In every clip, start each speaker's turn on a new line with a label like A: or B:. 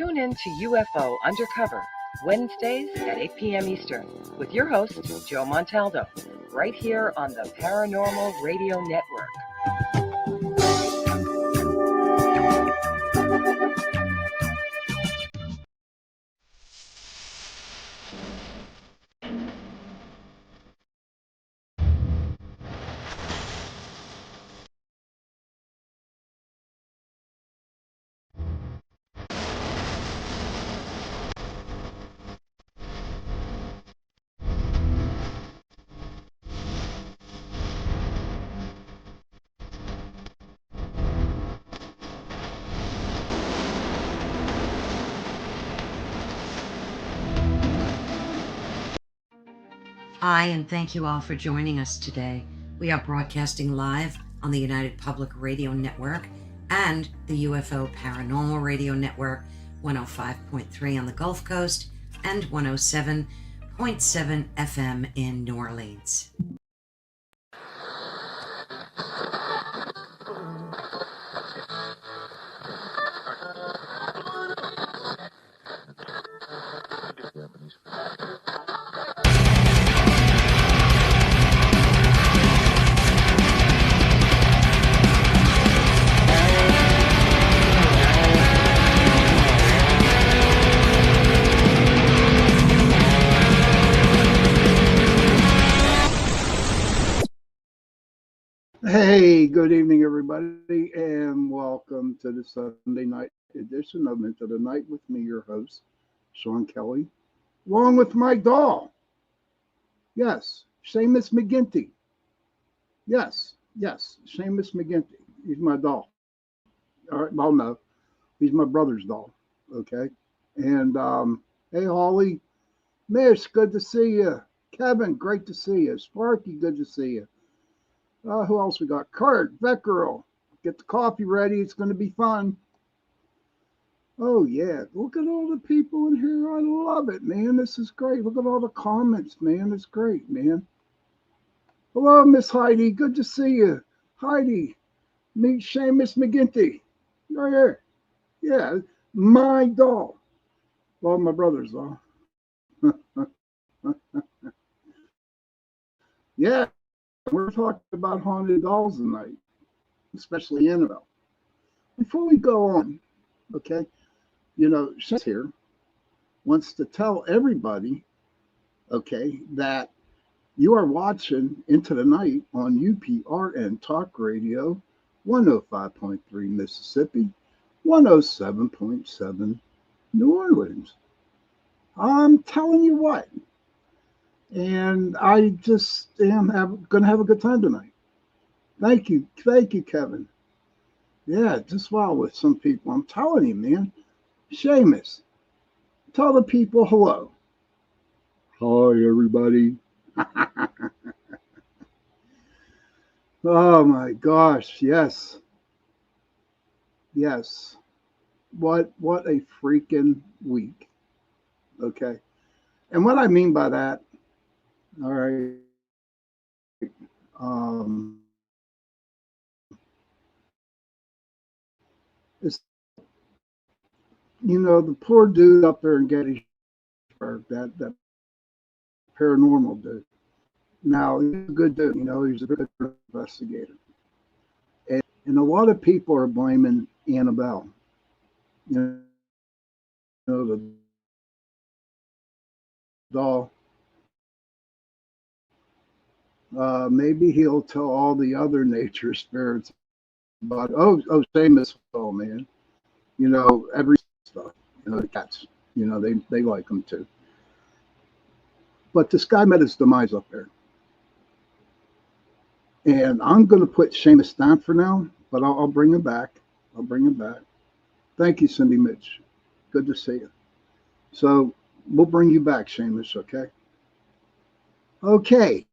A: Tune in to UFO Undercover, Wednesdays at 8 p.m. Eastern, with your host, Joe Montaldo, right here on the Paranormal Radio Network.
B: Hi, and thank you all for joining us today. We are broadcasting live on the United Public Radio Network and the UFO Paranormal Radio Network, 105.3 on the Gulf Coast and 107.7 FM in New Orleans.
C: Hey, good evening, everybody, and welcome to the Sunday night edition of Into the Night with me, your host, Sean Kelly, along with my doll. Yes, Seamus McGinty. Yes, Seamus McGinty. He's my doll. All right, well, no, he's my brother's doll. Okay, and hey, Holly, Mish, good to see you. Kevin, great to see you. Sparky, good to see you. Who else we got? Kurt, Veckerl. Get the coffee ready. It's going to be fun. Oh, yeah. Look at all the people in here. I love it, man. This is great. Look at all the comments, man. It's great, man. Hello, Miss Heidi. Good to see you. Heidi, meet Seamus McGinty. Right here. Yeah, my doll. Well, my brother's doll. Yeah. We're talking about haunted dolls tonight, especially Annabelle. Before we go on, okay, Shaz here wants to tell everybody, okay, that you are watching Into the Night on UPRN Talk Radio, 105.3 Mississippi, 107.7 New Orleans. I'm telling you what. And I just am going to have a good time tonight. Thank you, Kevin. Yeah, just wow with some people. I'm telling you, man. Seamus, tell the people hello. Hi, everybody. Oh my gosh, yes. What a freaking week. Okay, and what I mean by that. All right. It's, the poor dude up there in Gettysburg, that paranormal dude. Now, he's a good dude, he's a good investigator. And a lot of people are blaming Annabelle. The doll. Maybe he'll tell all the other nature spirits about, Seamus, man. Every stuff. The cats, they like them too. But this guy met his demise up there. And I'm going to put Seamus down for now, but I'll bring him back. Thank you, Cindy Mitch. Good to see you. So we'll bring you back, Seamus, okay? Okay.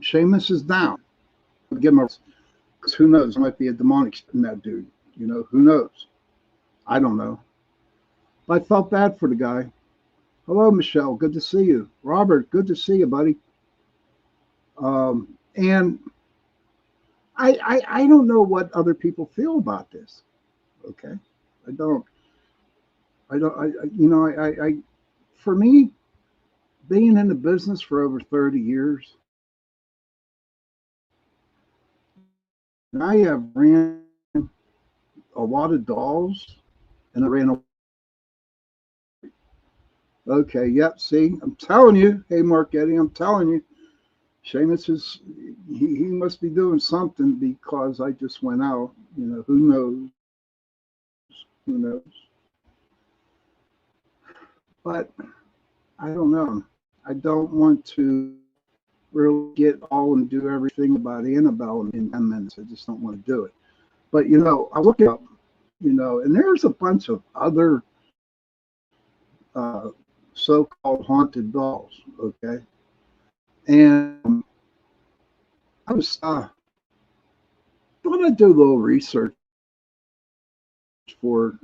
C: Seamus is down. Give him because who knows? There might be a demonic in that dude. Who knows? I don't know. I felt bad for the guy. Hello, Michelle. Good to see you. Robert, good to see you, buddy. And I don't know what other people feel about this. Okay, I don't. For me, being in the business for over 30 years, and I have ran a lot of dolls, and I ran a. Okay, yep. See, I'm telling you. Hey, Mark Eddie, I'm telling you. Seamus is he must be doing something because I just went out. Who knows? Who knows? But I don't know. I don't want to really get all and do everything about Annabelle in 10 minutes. I just don't want to do it. But I look up, and there's a bunch of other uh, so-called haunted dolls. Okay, and I was going to do a little research for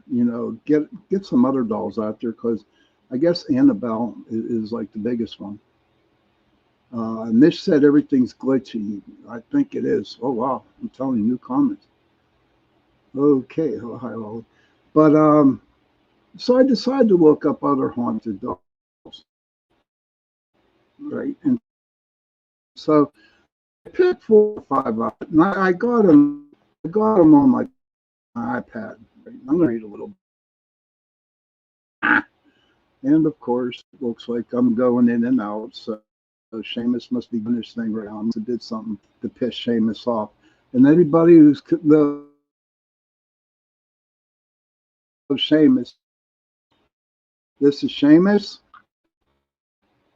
C: get some other dolls out there because I guess Annabelle is like the biggest one. And this said everything's glitchy. I think it is. Oh wow! I'm telling you, new comments. Okay, oh, hi Ollie. But so I decided to look up other haunted dolls, right? And so I picked 4 or 5 out, and I got them. I got them on my iPad. Right? I'm gonna read a little. And of course, it looks like I'm going in and out. So Seamus must be doing this thing right now. I did something to piss Seamus off. And anybody who's the Seamus, this is Seamus,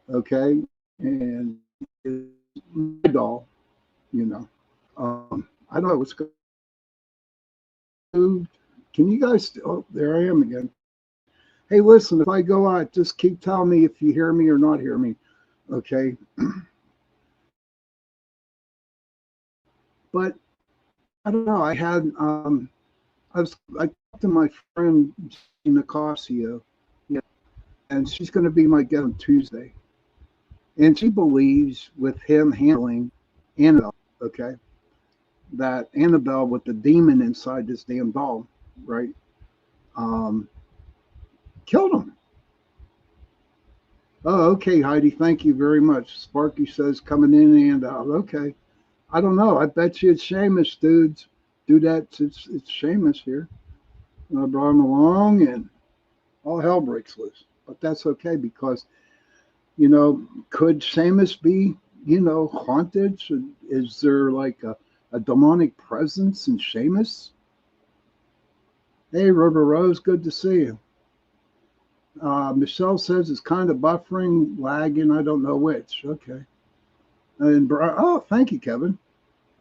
C: okay, and it's my doll, you know. I don't know what's going to. Can you guys? Oh, there I am again. Hey, listen, if I go out, just keep telling me if you hear me or not hear me, okay? But I don't know. I talked to my friend Nicasio, yeah, and she's going to be my guest on Tuesday. And she believes with him handling Annabelle, okay, that Annabelle with the demon inside this damn doll, right, um, killed him. Oh, okay, Heidi, thank you very much. Sparky says coming in and out. Okay, I don't know. I bet you it's Seamus, dudes. Do that. It's Seamus here. I brought him along, and all hell breaks loose. But that's okay because could Seamus be haunted? Is there like a demonic presence in Seamus? Hey, River Rose, good to see you. Michelle says it's kind of buffering, lagging. I don't know which. Okay. And oh, thank you, Kevin.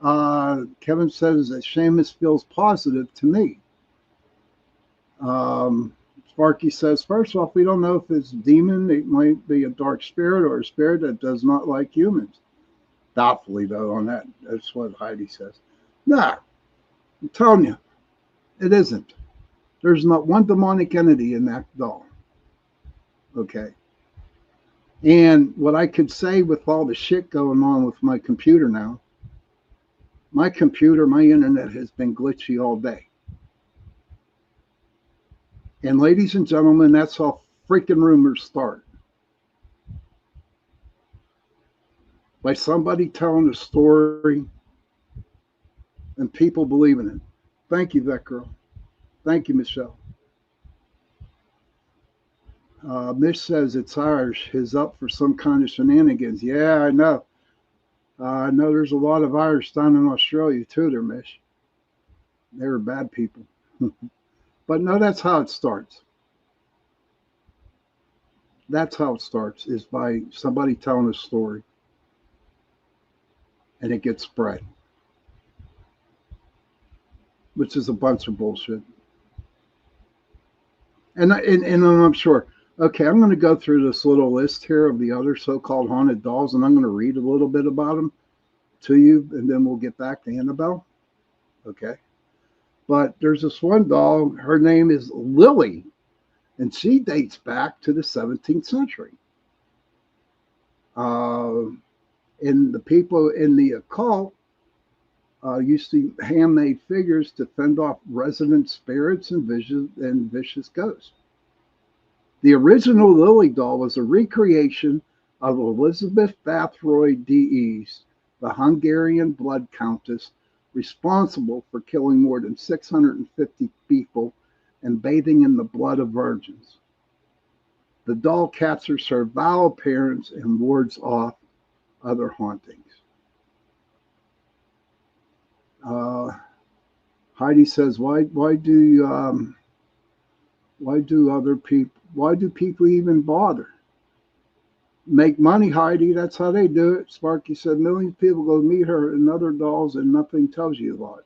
C: Kevin says that Seamus feels positive to me. Sparky says, first off, we don't know if it's a demon. It might be a dark spirit or a spirit that does not like humans. Doubtfully, though, on that. That's what Heidi says. Nah, I'm telling you, it isn't. There's not one demonic entity in that doll. Okay. And what I could say with all the shit going on with my computer now, my internet has been glitchy all day. And ladies and gentlemen, that's how freaking rumors start. By somebody telling a story and people believing it. Thank you, that girl. Thank you, Michelle. Mish says it's Irish. Is up for some kind of shenanigans. Yeah, I know. I know there's a lot of Irish down in Australia too, there, Mish. They were bad people. But no, that's how it starts. That's how it starts, is by somebody telling a story and it gets spread, which is a bunch of bullshit. And I'm sure. Okay, I'm going to go through this little list here of the other so-called haunted dolls, and I'm going to read a little bit about them to you, and then we'll get back to Annabelle. Okay. But there's this one doll. Her name is Lily, and she dates back to the 17th century. Uh, and the people in the occult Used to handmade figures to fend off resident spirits and vicious ghosts. The original Lily doll was a recreation of Elizabeth Bathroyd d'Este, the Hungarian blood countess responsible for killing more than 650 people and bathing in the blood of virgins. The doll captures her vile appearance and wards off other hauntings. Uh, Heidi says, why do people even bother? Make money, Heidi. That's how they do it. Sparky said millions of people go meet her and other dolls and nothing tells you a lot.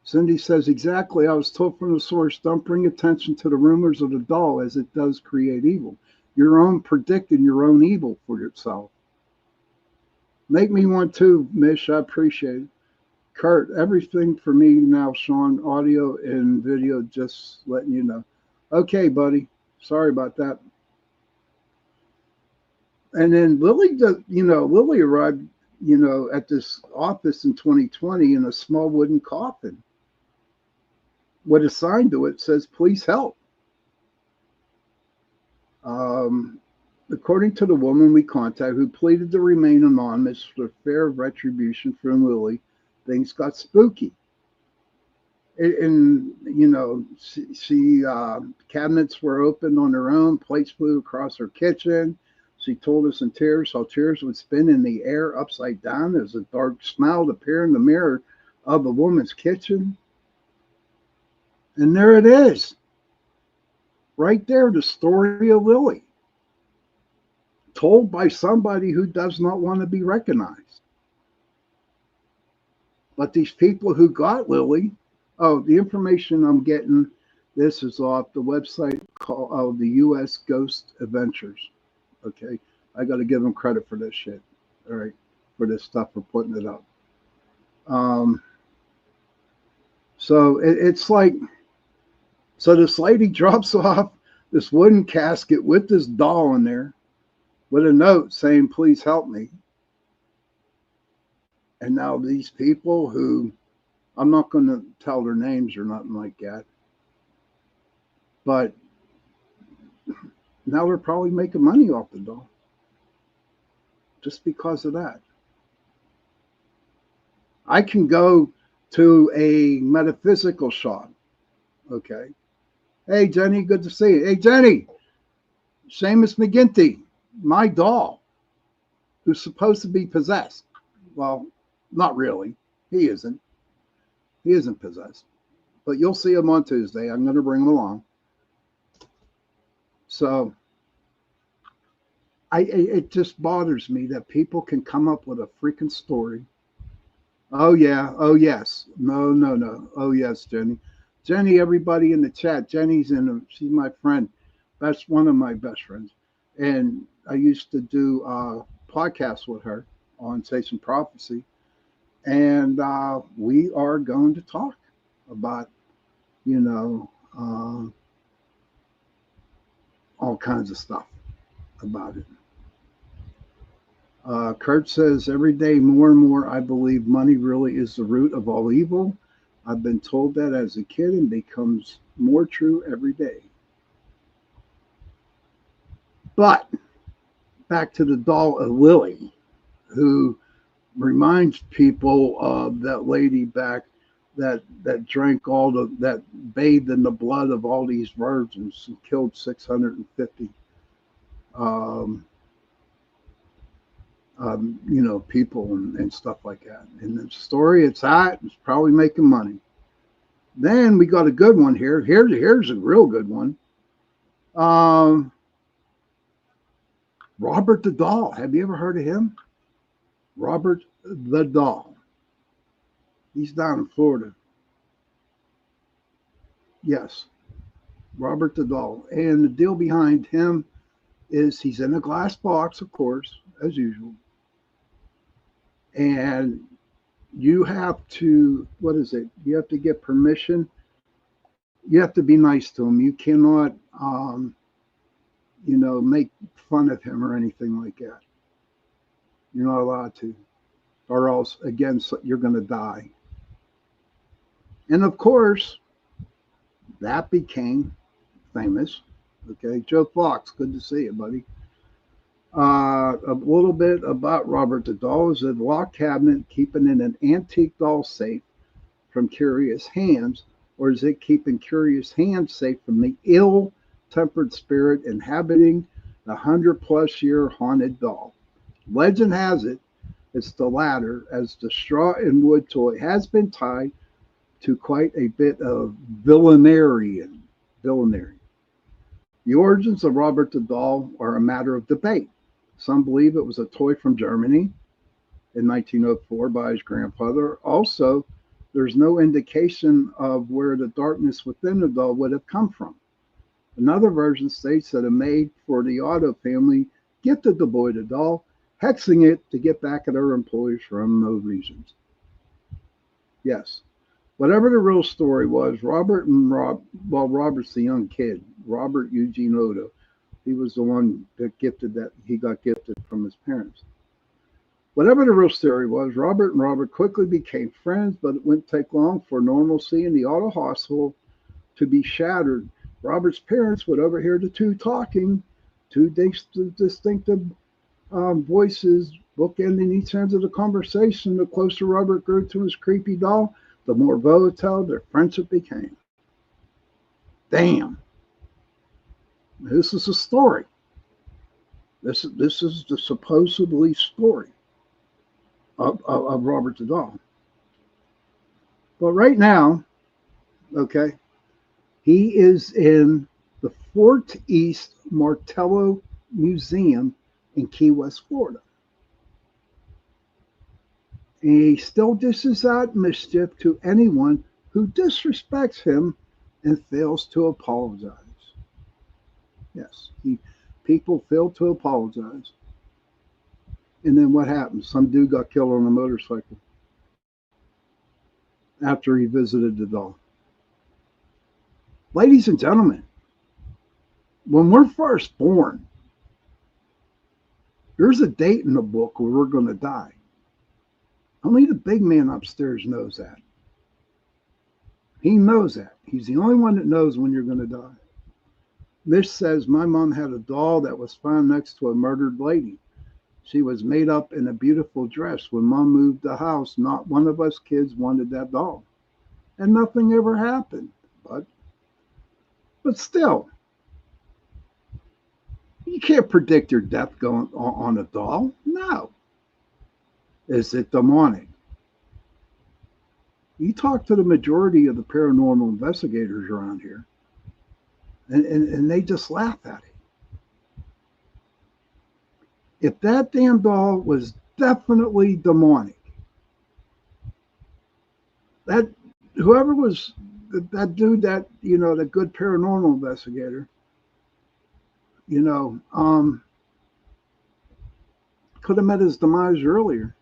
C: Cindy says, exactly. I was told from the source, don't bring attention to the rumors of the doll as it does create evil. Your own predicting your own evil for yourself. Make me one too, Mish. I appreciate it. Kurt, everything for me now, Sean, audio and video, just letting you know. Okay, buddy. Sorry about that. And then Lily arrived, at this office in 2020 in a small wooden coffin. What is signed to it says, please help. According to the woman we contacted, who pleaded to remain anonymous for fear of retribution from Lily, things got spooky. And she cabinets were opened on their own, plates flew across her kitchen. She told us in tears how tears would spin in the air upside down as a dark smile would appear in the mirror of the woman's kitchen. And there it is. Right there, the story of Lily. Told by somebody who does not want to be recognized. But these people who got Lily, the information I'm getting, this is off the website called the U.S. Ghost Adventures. Okay, I got to give them credit for this shit. All right, for this stuff for putting it up. So it's like, so this lady drops off this wooden casket with this doll in there, with a note saying, "Please help me." And now these people who, I'm not going to tell their names or nothing like that, but now they're probably making money off the doll just because of that. I can go to a metaphysical shop. Okay. Hey, Jenny, good to see you. Hey, Jenny, Seamus McGinty, my doll, who's supposed to be possessed. Well, not really. He isn't. He isn't possessed. But you'll see him on Tuesday. I'm going to bring him along. So it just bothers me that people can come up with a freaking story. Oh, yeah. Oh, yes. No, no, no. Oh, yes, Jenny. Jenny, everybody in the chat. She's my friend. That's one of my best friends. And I used to do podcasts with her on Sage and Prophecy. And we are going to talk about, all kinds of stuff about it. Kurt says, every day more and more, I believe money really is the root of all evil. I've been told that as a kid and becomes more true every day. But back to the doll of Lily, who reminds people of that lady back that drank that bathed in the blood of all these virgins and killed 650 people and stuff like that. In the story, it's probably making money. Then we got a good one here. Here's a real good one. Robert the Doll. Have you ever heard of him? Robert the Doll. He's down in Florida. Yes, Robert the Doll. And the deal behind him is he's in a glass box, of course, as usual. And you have to, what is it? You have to get permission. You have to be nice to him. You cannot, make fun of him or anything like that. You're not allowed to. or else, again, you're going to die. And of course, that became famous. Okay, Joe Fox, good to see you, buddy. A little bit about Robert the doll is a lock cabinet keeping in an antique doll safe from curious hands, or is it keeping curious hands safe from the ill-tempered spirit inhabiting the 100-plus-year haunted doll? Legend has it it's the latter, as the straw and wood toy has been tied to quite a bit of villainy. The origins of Robert the doll are a matter of debate. Some believe it was a toy from Germany in 1904 by his grandfather. Also, there's no indication of where the darkness within the doll would have come from. Another version states that a maid for the Otto family gifted the boy the doll, hexing it to get back at her employees for unknown reasons. Yes, whatever the real story was, Robert's the young kid, Robert Eugene Otto. He was the one that he got gifted from his parents. Whatever the real story was, Robert and Robert quickly became friends, but it wouldn't take long for normalcy in the Otto household to be shattered. Robert's parents would overhear the two talking, two distinctive voices bookending each end of the conversation. The closer Robert grew to his creepy doll, the more volatile their friendship became. Damn. This is a story. This is the supposedly story of Robert the doll. But right now, okay, he is in the Fort East Martello Museum in Key West, Florida. And he still dishes out mischief to anyone who disrespects him and fails to apologize. Yes, people fail to apologize. And then what happened? Some dude got killed on a motorcycle after he visited the doll. Ladies and gentlemen, when we're first born, there's a date in the book where we're going to die. Only the big man upstairs knows that. He knows that. He's the only one that knows when you're going to die. Mish says, my mom had a doll that was found next to a murdered lady. She was made up in a beautiful dress. When mom moved the house, not one of us kids wanted that doll. And nothing ever happened. But still, you can't predict your death going on a doll. No. Is it demonic? You talk to the majority of the paranormal investigators around here, and they just laugh at it. If that damn doll was definitely demonic, that whoever was that dude, the good paranormal investigator, could have met his demise earlier.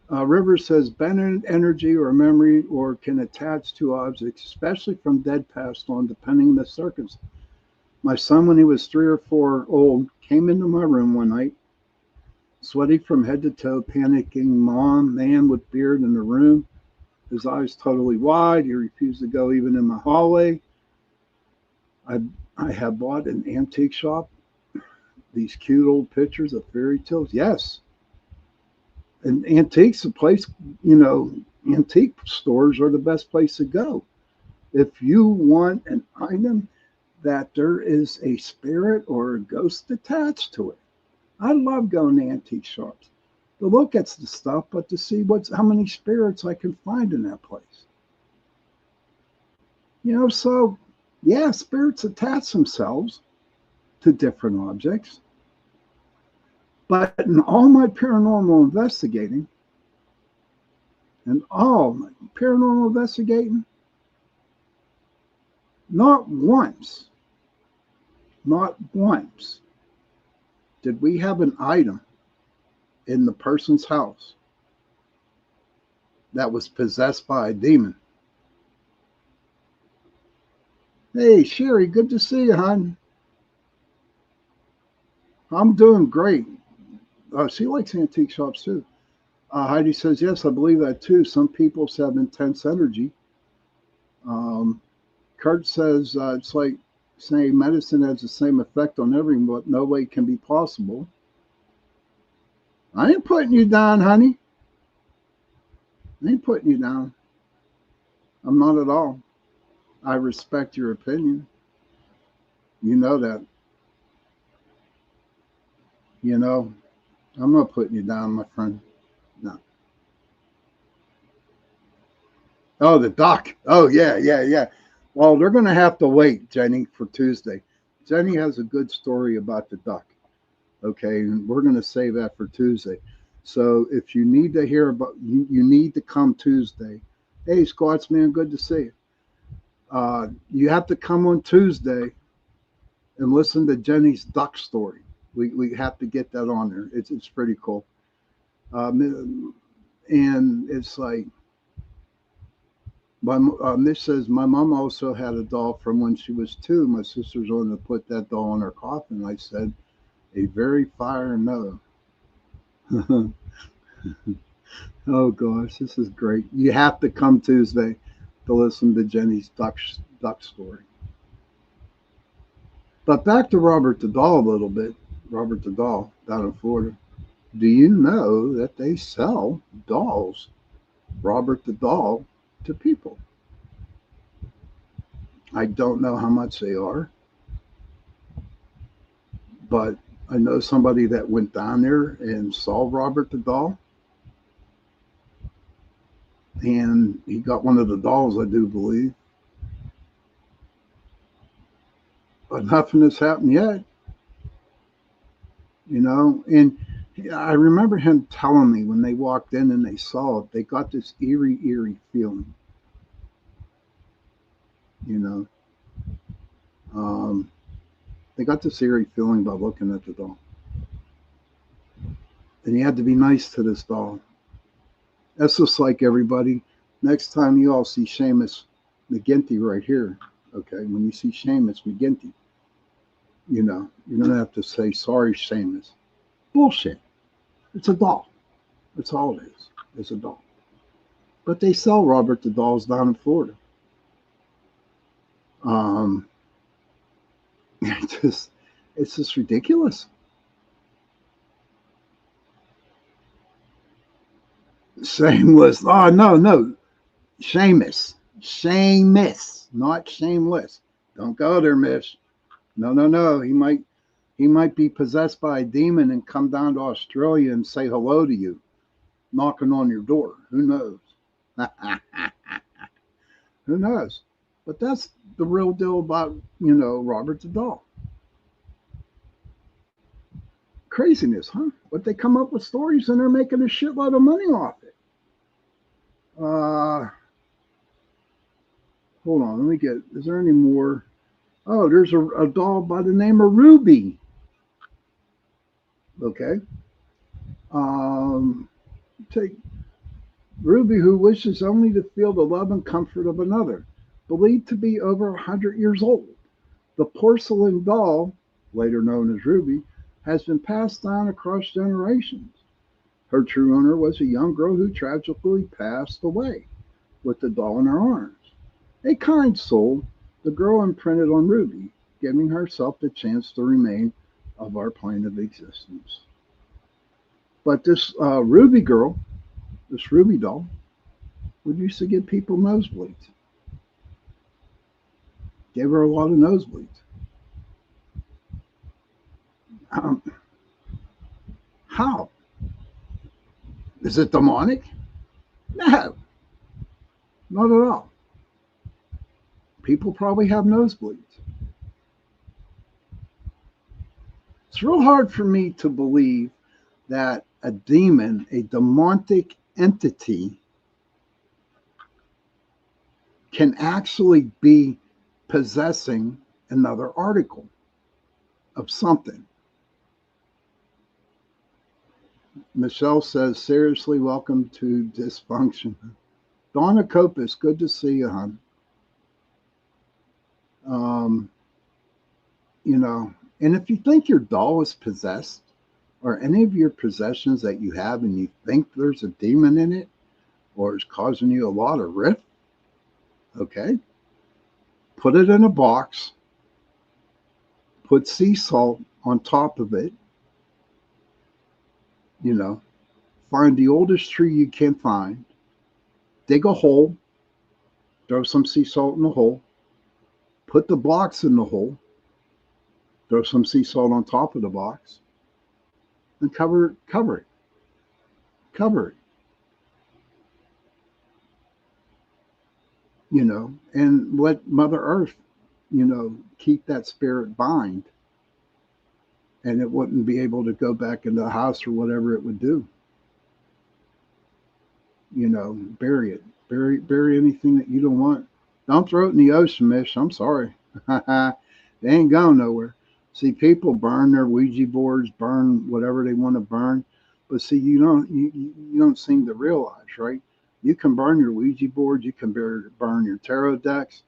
C: Rivers says bent energy or memory or can attach to objects, especially from dead passed on, depending on the circumstance. My son, when he was 3 or 4 old, came into my room one night, sweaty from head to toe, panicking. Mom, man with beard in the room, his eyes totally wide. He refused to go even in my hallway. I had bought an antique shop these cute old pictures of fairy tales. Yes. And antiques, antique stores are the best place to go. If you want an item that there is a spirit or a ghost attached to it. I love going to antique shops to look at the stuff, but to see how many spirits I can find in that place. So yeah, spirits attach themselves to different objects. But in all my paranormal investigating, not once did we have an item in the person's house that was possessed by a demon. Hey, Sherry, good to see you, hon. I'm doing great. She likes antique shops too. Heidi says, yes, I believe that too. Some people have intense energy. Um, Kurt says, it's like saying medicine has the same effect on everyone, but no way can be possible. I ain't putting you down, honey. I ain't putting you down. I'm not at all. I respect your opinion. You know that. You know, I'm not putting you down, my friend. No. Oh, the duck. Oh, yeah, yeah, yeah. Well, they're going to have to wait, Jenny, for Tuesday. Jenny has a good story about the duck. Okay, and we're going to save that for Tuesday. So if you need to hear about, you need to come Tuesday. Hey, Scotsman, good to see you. You have to come on Tuesday and listen to Jenny's duck story. We have to get that on there. It's pretty cool. And it's like, Mitch says, my mom also had a doll from when she was 2. My sister's wanted to put that doll in her coffin. I said, a very fire no. Oh gosh, this is great. You have to come Tuesday to listen to Jenny's duck story. But back to Robert the doll a little bit. Robert the doll down in Florida. Do you know that they sell dolls, Robert the doll, to people? I don't know how much they are, but I know somebody that went down there and saw Robert the doll, and he got one of the dolls, I do believe. But nothing has happened yet, you know. And I remember him telling me when they walked in and they saw it, they got this eerie feeling, you know. Um, they got this eerie feeling by looking at the doll. And you had to be nice to this doll. That's just like everybody. Next time you all see Seamus McGinty right here, okay, when you see Seamus McGinty, you know, you're going to have to say, sorry, Seamus. Bullshit. It's a doll. That's all it is. It's a doll. But they sell Robert the dolls down in Florida. Um, just, it's just ridiculous. Shameless. Oh, no. Seamus. Seamus, not shameless. Don't go there, miss. No. He might be possessed by a demon and come down to Australia and say hello to you, knocking on your door. Who knows? Who knows? But that's the real deal about, Robert the doll. Craziness, huh? But they come up with stories and they're making a shitload of money off it. Uh, Hold on, let me get. Is there any more? Oh, there's a doll by the name of Ruby. Okay. Um, Take Ruby, who wishes only to feel the love and comfort of another, believed to be over 100 years old. The porcelain doll, later known as Ruby, has been passed down across generations. Her true owner was a young girl who tragically passed away with the doll in her arms. A kind soul, the girl imprinted on Ruby, giving herself the chance to remain of our plane of existence. But this Ruby girl, this Ruby doll, would used to give people nosebleeds. Gave her a lot of nosebleeds. Um, how? Is it demonic? No, not at all. People probably have nosebleeds. It's real hard for me to believe that a demon, a demonic entity, can actually be possessing another article of something. Michelle says, seriously, welcome to dysfunction. Donna Copus, good to see you, hon. Um, you know, and if you think your doll is possessed, Are any of your possessions that you have and you think there's a demon in it or it's causing you a lot of rift? Okay. Put it in a box, put sea salt on top of it, you know, find the oldest tree you can find, dig a hole, throw some sea salt in the hole, put the box in the hole, throw some sea salt on top of the box, and cover it, and let Mother Earth, keep that spirit bind, and it wouldn't be able to go back into the house or whatever it would do. Bury it. Bury anything that you don't want. Don't throw it in the ocean, miss. I'm sorry. They ain't going nowhere. See, people burn their Ouija boards, burn whatever they want to burn, but see, you don't seem to realize, right? You can burn your Ouija board, you can burn your tarot decks.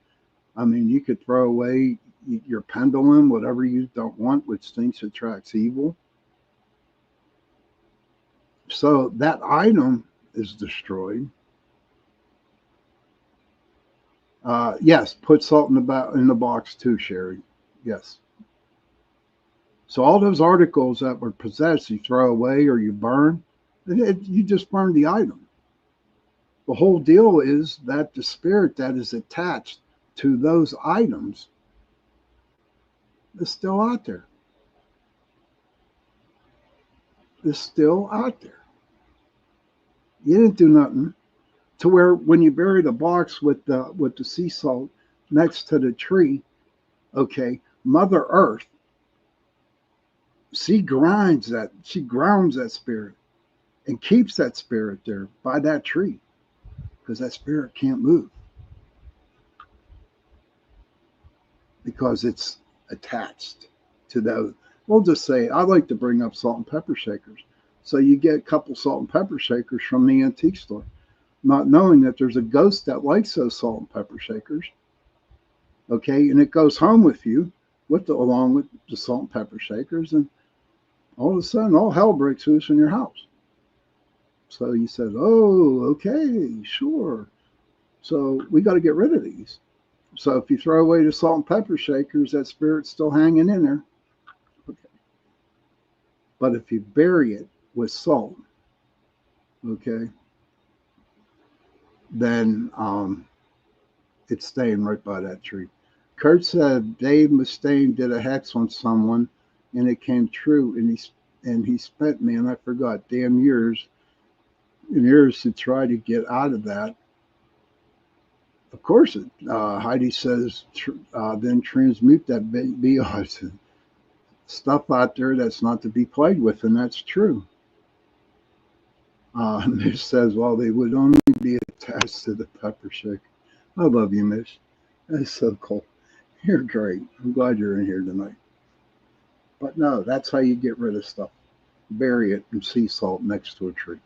C: I mean, you could throw away your pendulum, whatever you don't want, which thinks attracts evil. So that item is destroyed. Yes, put salt in the box too, Sherry. Yes. So all those articles that were possessed, you throw away or you burn, you just burn the item. The whole deal is that the spirit that is attached to those items is still out there. Is still out there. You didn't do nothing. To where when you bury the box with the sea salt next to the tree, okay, Mother Earth, she grounds that spirit and keeps that spirit there by that tree because that spirit can't move because it's attached to those. We'll just say I like to bring up salt and pepper shakers. So you get a couple salt and pepper shakers from the antique store, not knowing that there's a ghost that likes those salt and pepper shakers. Okay, and it goes home with you along with the salt and pepper shakers, and all of a sudden all hell breaks loose in your house. So you said, oh, okay, sure. So we got to get rid of these. So if you throw away the salt and pepper shakers, that spirit's still hanging in there. Okay. But if you bury it with salt, okay, then it's staying right by that tree. Kurt said Dave Mustaine did a hex on someone, and it came true. And he spent, man, I forgot, damn years and years to try to get out of that. Of course, Heidi says, then transmute that BS stuff out there that's not to be played with, and that's true. Mish says, well, they would only be attached to the pepper shake. I love you, Mish. That's so cool. You're great. I'm glad you're in here tonight. But no, that's how you get rid of stuff. Bury it in sea salt next to a tree,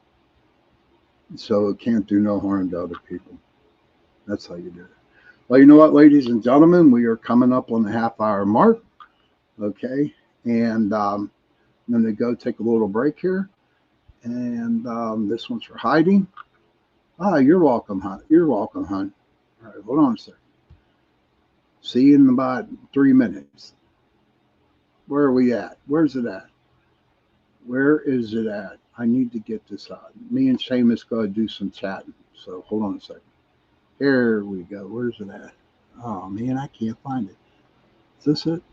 C: so it can't do no harm to other people. That's how you do it. Well, you know what, ladies and gentlemen, we are coming up on the half-hour mark. Okay, and I'm going to go take a little break here. And this one's for Heidi. You're welcome, hon. You're welcome, hon. All right, hold on a second. See you in about 3 minutes. Where are we at? Where's it at? Where is it at? I need to get this out. Me and Seamus got to do some chatting. So hold on a second. Here we go. Where's it at? Oh, man, I can't find it. Is this it?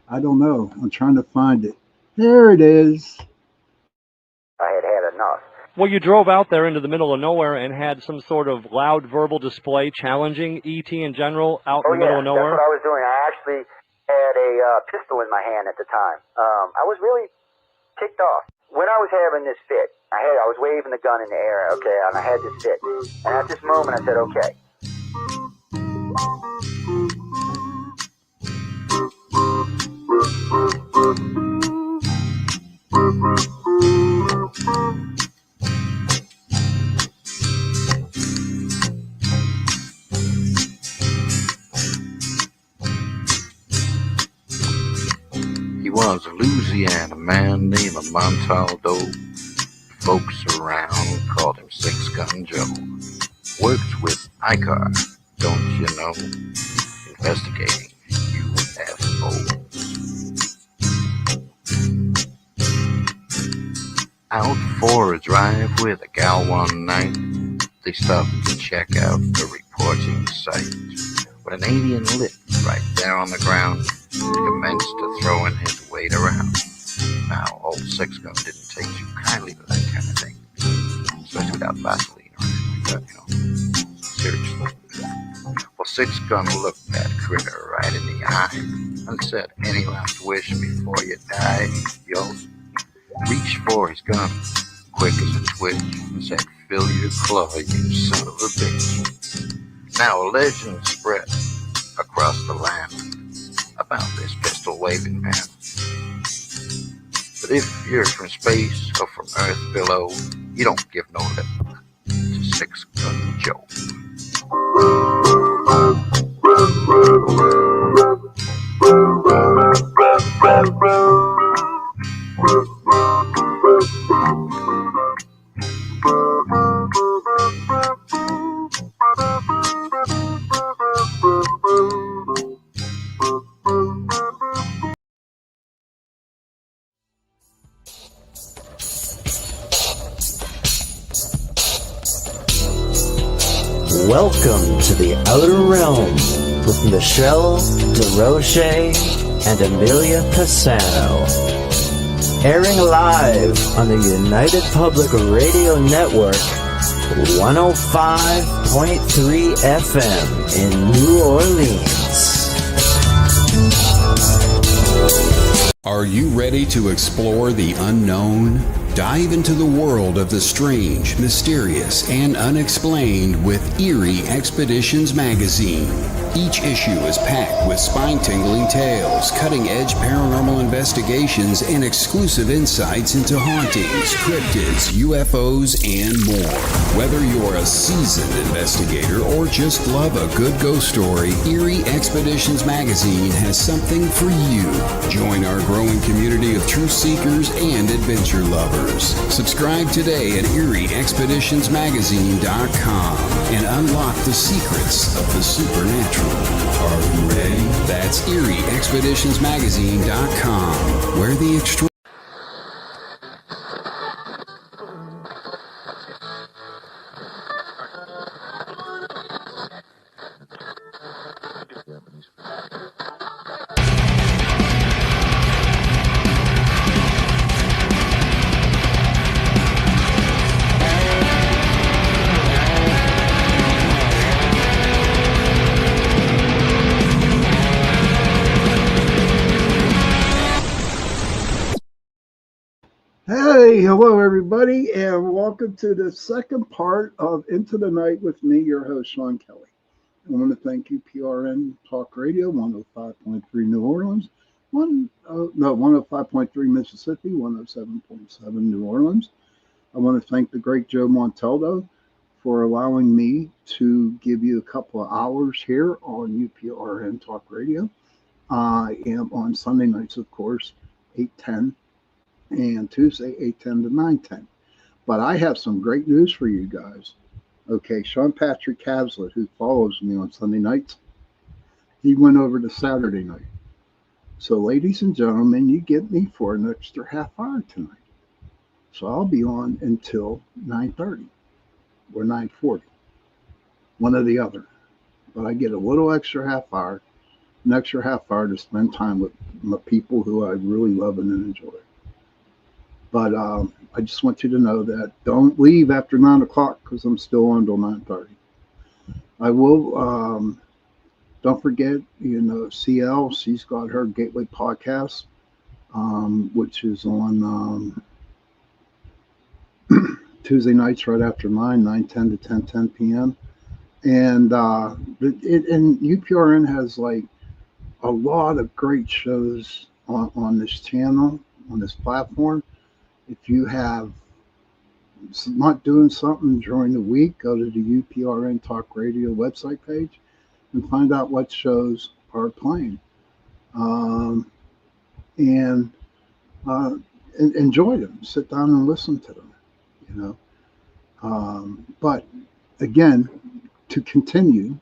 C: I don't know. I'm trying to find it. There it is.
D: I had enough. Well, you drove out there into the middle of nowhere and had some sort of loud verbal display challenging ET in general out in the middle of nowhere?
E: That's what I was doing. I actually had a pistol in my hand at the time. I was really ticked off. When I was having this fit, I was waving the gun in the air, okay, and I had this fit. And at this moment, I said, okay.
F: was a Louisiana man named Montaldo. Folks around called him Six Gun Joe. Worked with Icar, don't you know? Investigating UFOs. Out for a drive with a gal one night, they stopped to check out the reporting site. When an alien lit right there on the ground, he commenced to throwing his weight around. Now, old Six Gun didn't take too kindly to that kind of thing, especially without Vaseline or anything like that, Seriously. Well, Six Gun looked that critter right in the eye and said, "Any last wish before you die?" Yo, reached for his gun, quick as a twitch, and said, "Fill your claw, you son of a bitch." Now a legend spread across the land about this pistol-waving man. But if you're from space or from Earth below, you don't give no lip to Six Gun Joe.
G: Welcome to the Outer Realm with Michelle DeRoche and Amelia Pisano. Airing live on the United Public Radio Network, 105.3 FM in New Orleans.
H: Are you ready to explore the unknown? Dive into the world of the strange, mysterious, and unexplained with Eerie Expeditions magazine. Each issue is packed with spine-tingling tales, cutting-edge paranormal investigations, and exclusive insights into hauntings, cryptids, UFOs, and more. Whether you're a seasoned investigator or just love a good ghost story, Eerie Expeditions magazine has something for you. Join our growing community of truth seekers and adventure lovers. Subscribe today at EerieExpeditionsMagazine.com and unlock the secrets of the supernatural. Are you ready? That's EerieExpeditionsMagazine.com, where the extraordinary.
C: Hey, hello everybody, and welcome to the second part of Into the Night with me, your host, Sean Kelly. I want to thank you, PRN Talk Radio, 105.3 New Orleans, 105.3 Mississippi, 107.7 New Orleans. I want to thank the great Joe Montaldo for allowing me to give you a couple of hours here on UPRN Talk Radio. I am on Sunday nights, of course, 8:10. And Tuesday, 8:10 to 9:10. But I have some great news for you guys. Okay, Sean Patrick Caslett, who follows me on Sunday nights, he went over to Saturday night. So, ladies and gentlemen, you get me for an extra half hour tonight. So I'll be on until 9:30 or 9:40, one or the other. But I get a little extra half hour, an extra half hour to spend time with my people who I really love and enjoy. But I just want you to know that don't leave after 9 o'clock because I'm still on till 9:30. I will, don't forget, CL, she's got her Gateway podcast, which is on Tuesday nights right after 9:10 to 10:10 p.m. And UPRN has like a lot of great shows on this channel, on this platform. If you have not doing something during the week, go to the UPRN Talk Radio website page and find out what shows are playing. and enjoy them, sit down and listen to them, you know. But again, to continue,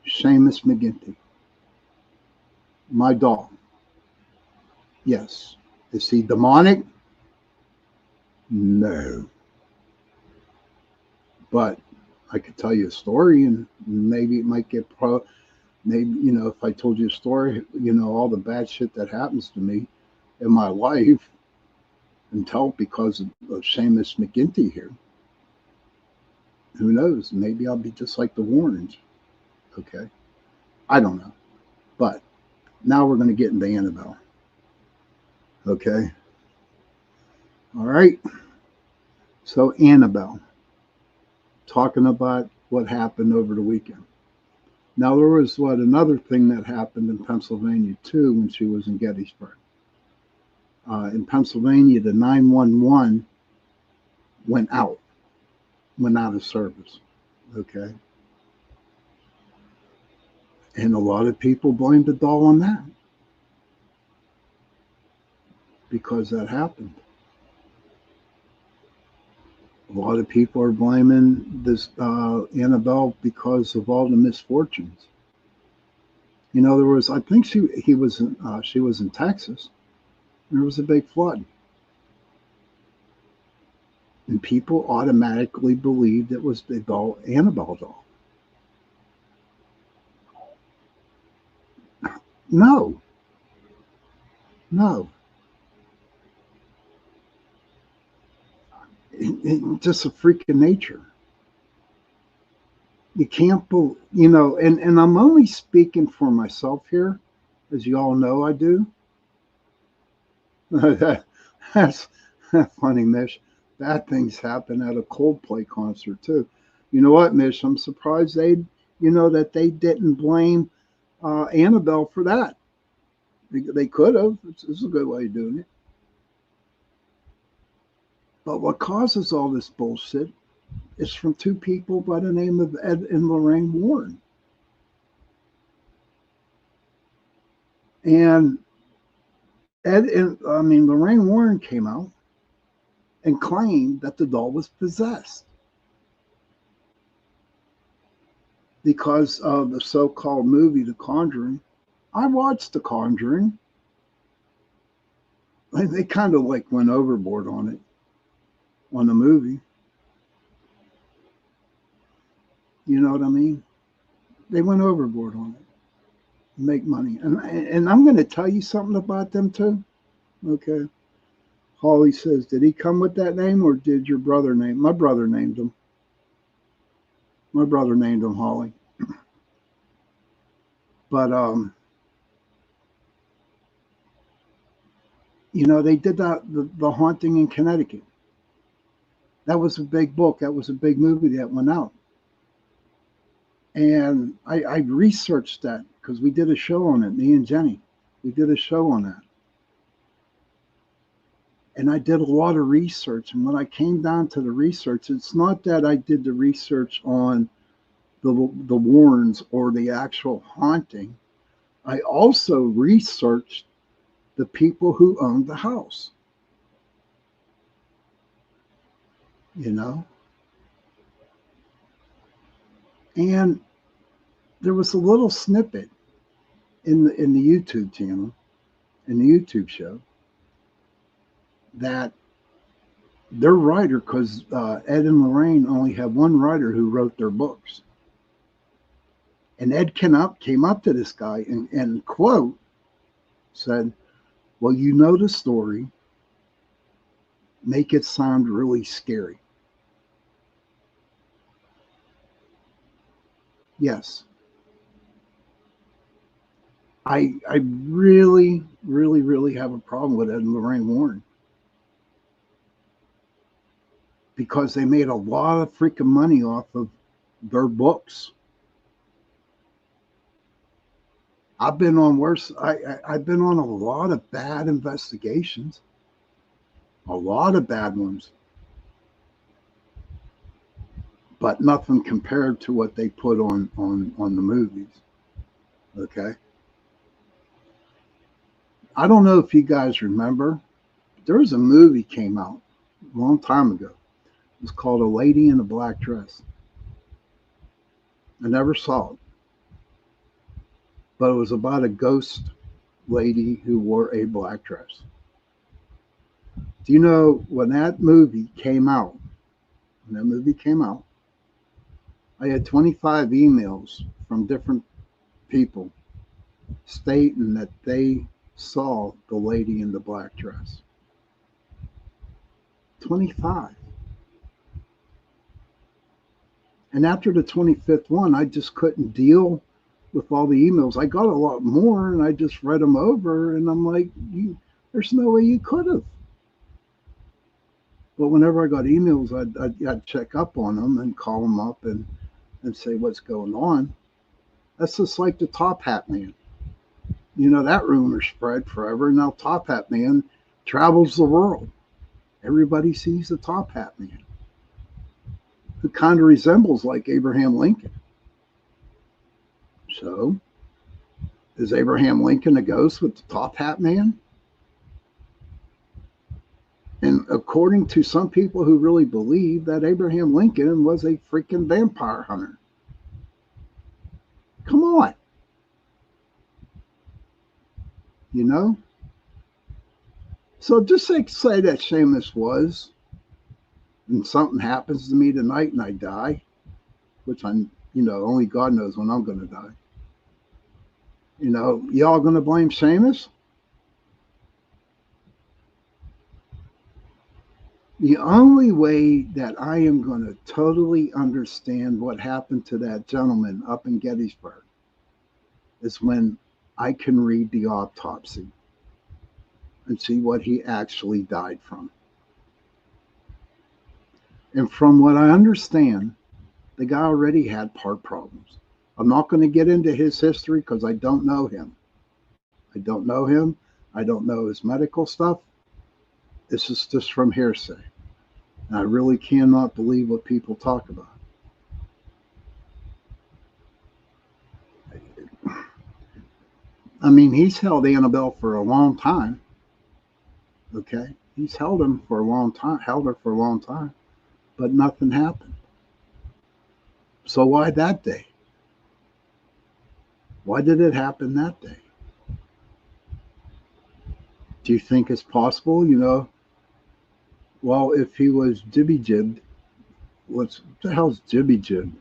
C: Seamus McGinty, my dog. Yes. Is he demonic? No. But I could tell you a story and maybe it might get maybe, if I told you a story, all the bad shit that happens to me in my life until because of Seamus McGinty here. Who knows? Maybe I'll be just like the Warrens. Okay. I don't know. But now we're going to get into Annabelle. Okay. All right. So Annabelle, talking about what happened over the weekend. Now there was another thing that happened in Pennsylvania too when she was in Gettysburg. In Pennsylvania, the 911 went out of service. Okay. And a lot of people blamed the doll on that because that happened. A lot of people are blaming this Annabelle because of all the misfortunes. There was, I think she was in Texas. And there was a big flood, and people automatically believed it was the Annabelle doll. No, no. Just a freak of nature. You can't believe, and I'm only speaking for myself here, as you all know I do. That's funny, Mish. Bad things happen at a Coldplay concert too. You know what, Mish? I'm surprised that they didn't blame Annabelle for that. They could have. It's a good way of doing it. But what causes all this bullshit is from two people by the name of Ed and Lorraine Warren. And Lorraine Warren came out and claimed that the doll was possessed because of the so-called movie The Conjuring. I watched The Conjuring. They kind of went overboard on it, on the movie. You know what I mean? They went overboard on it. Make money. And I'm going to tell you something about them too. Okay. Holly says, did he come with that name or did your brother name? My brother named him. My brother named him Holly. But, they did the Haunting in Connecticut. That was a big book. That was a big movie that went out. And I researched that because we did a show on it, me and Jenny. We did a show on that. And I did a lot of research. And when I came down to the research, it's not that I did the research on the Warrens or the actual haunting. I also researched the people who owned the house. And there was a little snippet in the YouTube channel, in the YouTube show, that their writer, because Ed and Lorraine only have one writer who wrote their books. And Ed came up to this guy and quote, said, well, the story, make it sound really scary. Yes. I really, really, really have a problem with Ed and Lorraine Warren. Because they made a lot of freaking money off of their books. I've been on worse. I've been on a lot of bad investigations, a lot of bad ones, but nothing compared to what they put on the movies. Okay. I don't know if you guys remember, there was a movie came out a long time ago. It was called A Lady in a Black Dress. I never saw it, but it was about a ghost lady who wore a black dress. Do you know when that movie came out? When that movie came out, I had 25 emails from different people stating that they saw the lady in the black dress. 25. And after the 25th one, I just couldn't deal with all the emails. I got a lot more and I just read them over and I'm like, there's no way you could have. But whenever I got emails, I'd check up on them and call them up and say what's going on. That's just like the Top Hat Man. You know, that rumor spread forever. Now Top Hat Man travels the world. Everybody sees the Top Hat Man, who kind of resembles like Abraham Lincoln. So, is Abraham Lincoln a ghost with the Top Hat Man? And according to some people who really believe that Abraham Lincoln was a freaking vampire hunter. Come on. You know? So just say that Seamus was, and something happens to me tonight and I die, which only God knows when I'm going to die. Y'all going to blame Seamus? The only way that I am going to totally understand what happened to that gentleman up in Gettysburg is when I can read the autopsy and see what he actually died from. And from what I understand, the guy already had heart problems. I'm not going to get into his history because I don't know him. I don't know him. I don't know his medical stuff. This is just from hearsay. And I really cannot believe what people talk about. I mean, he's held Annabelle for a long time. Okay? He's held her for a long time, but nothing happened. So why that day? Why did it happen that day? Do you think it's possible, Well, if he was jibby jibbed, what the hell's jibby jibbed?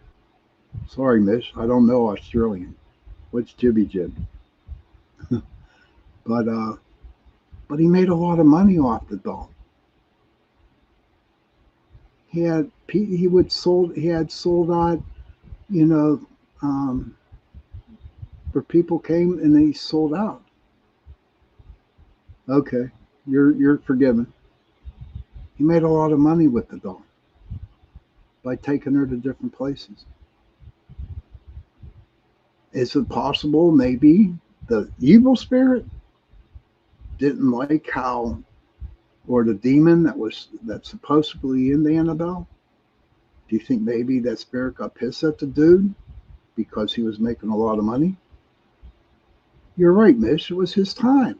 C: Sorry, miss, I don't know Australian. What's jibby jibbed? But he made a lot of money off the doll. He had sold out, where people came and they sold out. Okay, you're forgiven. He made a lot of money with the doll by taking her to different places. Is it possible maybe the evil spirit didn't like how, or the demon that's supposedly in the Annabelle? Do you think maybe that spirit got pissed at the dude because he was making a lot of money? You're right, Mish. It was his time.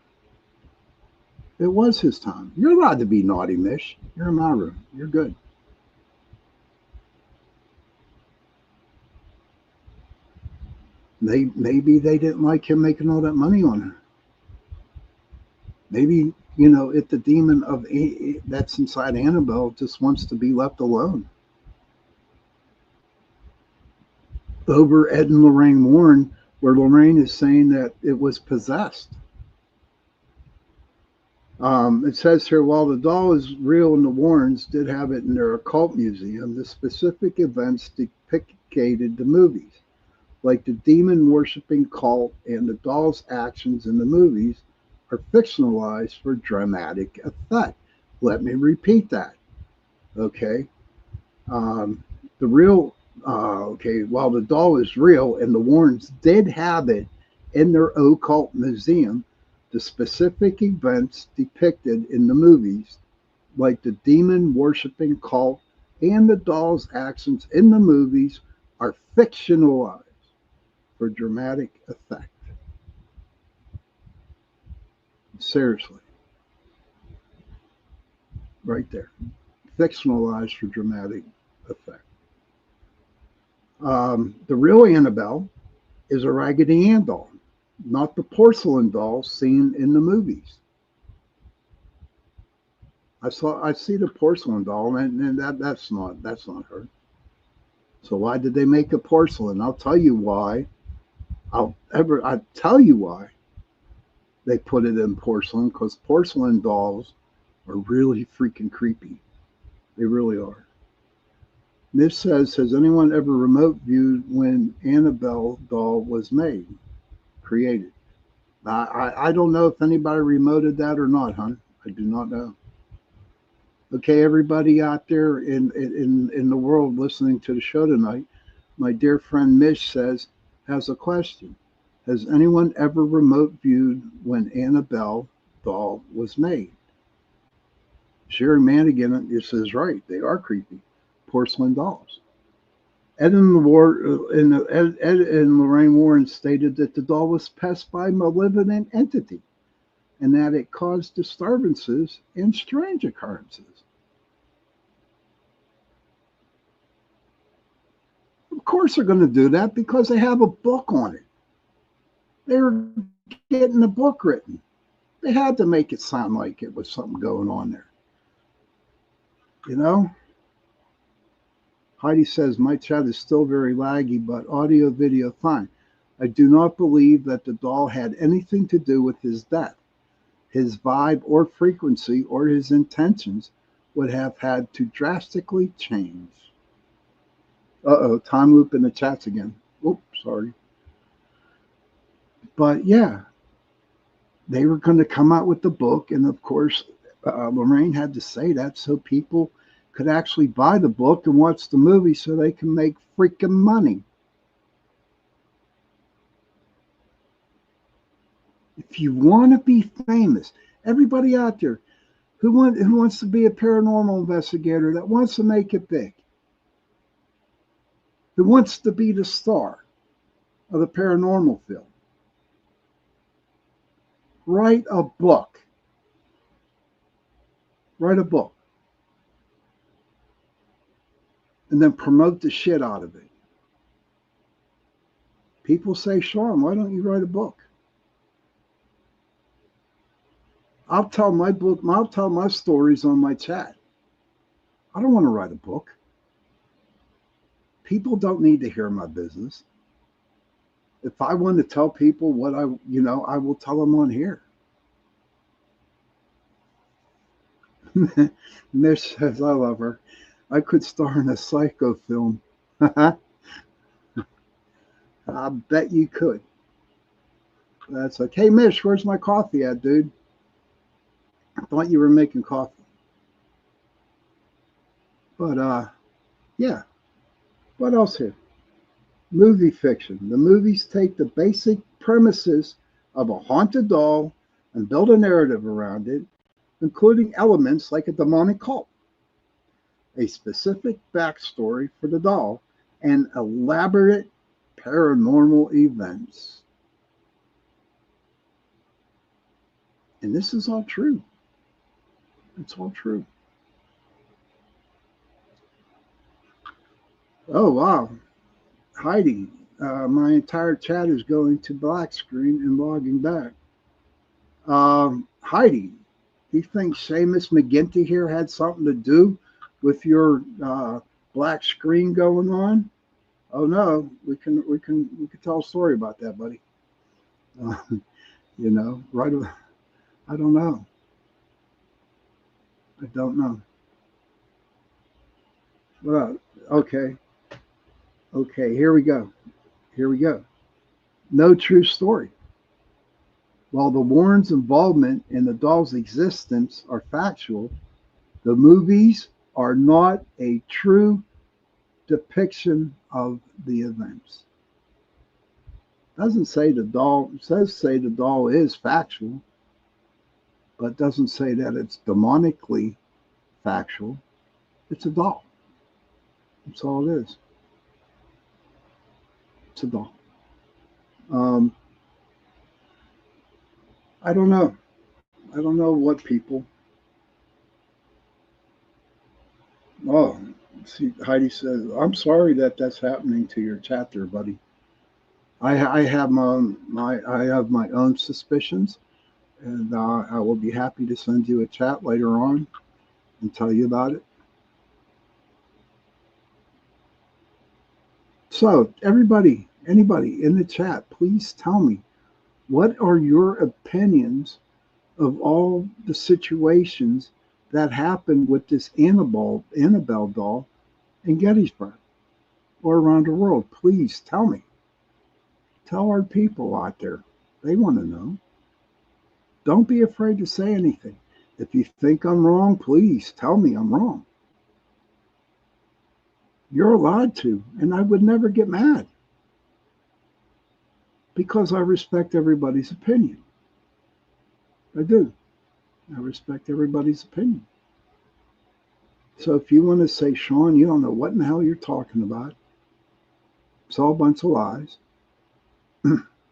C: It was his time. You're allowed to be naughty, Mish. You're in my room. You're good. Maybe they didn't like him making all that money on her. Maybe, if the demon that's inside Annabelle just wants to be left alone. Over Ed and Lorraine Warren, where Lorraine is saying that it was possessed. It says here, while the doll is real and the Warrens did have it in their occult museum, the specific events depicted the movies, like the demon-worshipping cult and the doll's actions in the movies, are fictionalized for dramatic effect. Let me repeat that. Okay. While the doll is real and the Warrens did have it in their occult museum, the specific events depicted in the movies, like the demon-worshipping cult and the doll's actions in the movies, are fictionalized for dramatic effect. Seriously. Right there. Fictionalized for dramatic effect. The real Annabelle is a Raggedy Ann doll, not the porcelain doll seen in the movies. I see the porcelain doll, and that's not her. So why did they make a porcelain? I'll tell you why. I'll tell you why they put it in porcelain, because porcelain dolls are really freaking creepy. They really are. This says, has anyone ever remote viewed when Annabelle doll was created? I don't know if anybody remoted that or not, hon. I do not know. Okay, everybody out there in the world listening to the show tonight, my dear friend Mish has a question. Has anyone ever remote viewed when Annabelle doll was made? Sherry Manigan says right. They are creepy. Porcelain dolls. Ed and Lorraine Warren stated that the doll was possessed by a malevolent entity and that it caused disturbances and strange occurrences. Of course they're going to do that because they have a book on it. They're getting the book written. They had to make it sound like it was something going on there. You know? Heidi says, my chat is still very laggy, but audio, video, fine. I do not believe that the doll had anything to do with his death. His vibe or frequency or his intentions would have had to drastically change. Uh-oh, time loop in the chats again. Oops, sorry. But yeah, they were going to come out with the book. And of course, Lorraine had to say that so people could actually buy the book and watch the movie so they can make freaking money. If you want to be famous, everybody out there who wants to be a paranormal investigator, that wants to make it big, who wants to be the star of the paranormal field, write a book. Write a book. And then promote the shit out of it. People say, Sean, why don't you write a book? I'll tell my stories on my chat. I don't want to write a book. People don't need to hear my business. If I want to tell people what I will tell them on here. Mish says, I love her. I could star in a psycho film. I bet you could. That's like, hey, Mish, where's my coffee at, dude? I thought you were making coffee. But, yeah. What else here? Movie fiction. The movies take the basic premises of a haunted doll and build a narrative around it, including elements like a demonic cult, a specific backstory for the doll, and elaborate paranormal events. And this is all true. It's all true. Oh, wow. Heidi, my entire chat is going to black screen and logging back. Heidi, you think Seamus McGinty here had something to do with your black screen going on? Oh no, we can tell a story about that, buddy. Right? I don't know. I don't know. Well, okay. Okay, here we go. No true story. While the Warrens' involvement in the doll's existence are factual, the movies are not a true depiction of the events. Doesn't say the doll. It says the doll is factual, but doesn't say that it's demonically factual. It's a doll. That's all it is. It's a doll. I don't know. I don't know what people. Oh, see, Heidi says, I'm sorry that that's happening to your chat there, buddy. I have I have my own suspicions, and I will be happy to send you a chat later on and tell you about it. So, everybody, anybody in the chat, please tell me, what are your opinions of all the situations that happened with this Annabelle doll in Gettysburg or around the world? Please tell me. Tell our people out there. They want to know. Don't be afraid to say anything. If you think I'm wrong, please tell me I'm wrong. You're allowed to, and I would never get mad because I respect everybody's opinion. I do. I respect everybody's opinion. So if you want to say, Sean, you don't know what in the hell you're talking about, it's all a bunch of lies,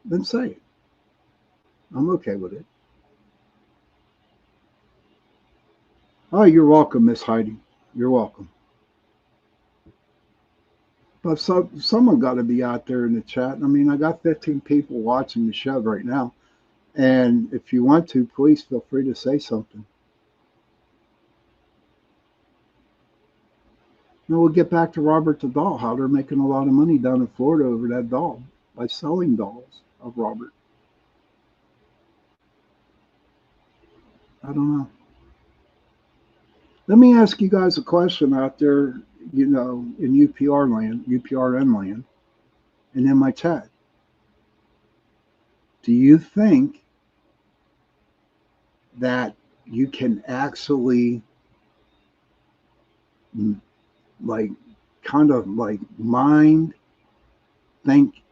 C: then say it. I'm okay with it. Oh, you're welcome, Miss Heidi. You're welcome. But someone got to be out there in the chat. I mean, I got 15 people watching the show right now. And if you want to, please feel free to say something. Now we'll get back to Robert the doll, how they're making a lot of money down in Florida over that doll by selling dolls of Robert. I don't know. Let me ask you guys a question out there, you know, in UPRN land, and in my chat. Do you think that you can actually, like, kind of like mind think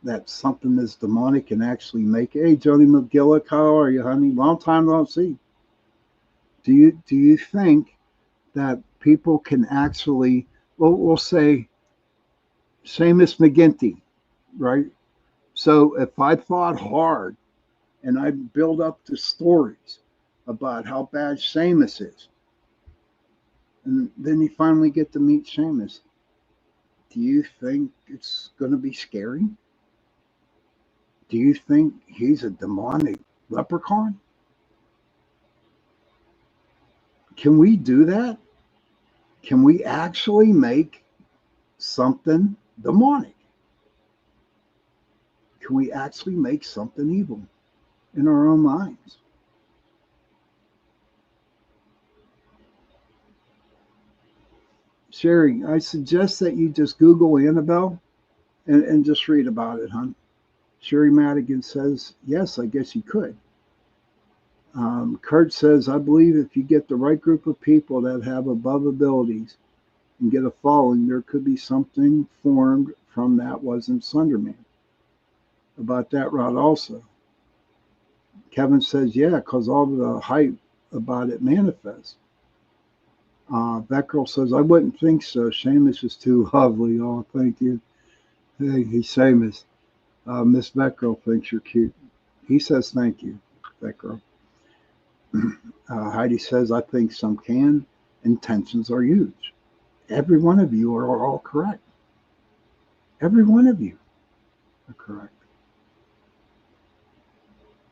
C: that something is demonic and actually make it? Hey, Jody McGillick, how are you, honey? Long time no see. Do you think that people can actually, well, we'll say Seamus McGinty, right? So if I thought hard and I build up the stories about how bad Seamus is, and then you finally get to meet Seamus, do you think it's going to be scary? Do you think he's a demonic leprechaun? Can we do that? Can we actually make something demonic? Can we actually make something evil in our own minds? Sherry, I suggest that you just Google Annabelle and just read about it, hon. Sherry Madigan says, yes, I guess you could. Kurt says, I believe if you get the right group of people that have above abilities and get a following, there could be something formed from that wasn't Sunderman. About that route also. Kevin says, yeah, because all the hype about it manifests. Beckerel says, I wouldn't think so. Seamus is too lovely. Oh, thank you. Hey, he's Seamus. Miss Beckerel thinks you're cute. He says, thank you, Beckerel. Heidi says, I think some can. Intentions are huge. Every one of you are all correct. Every one of you are correct.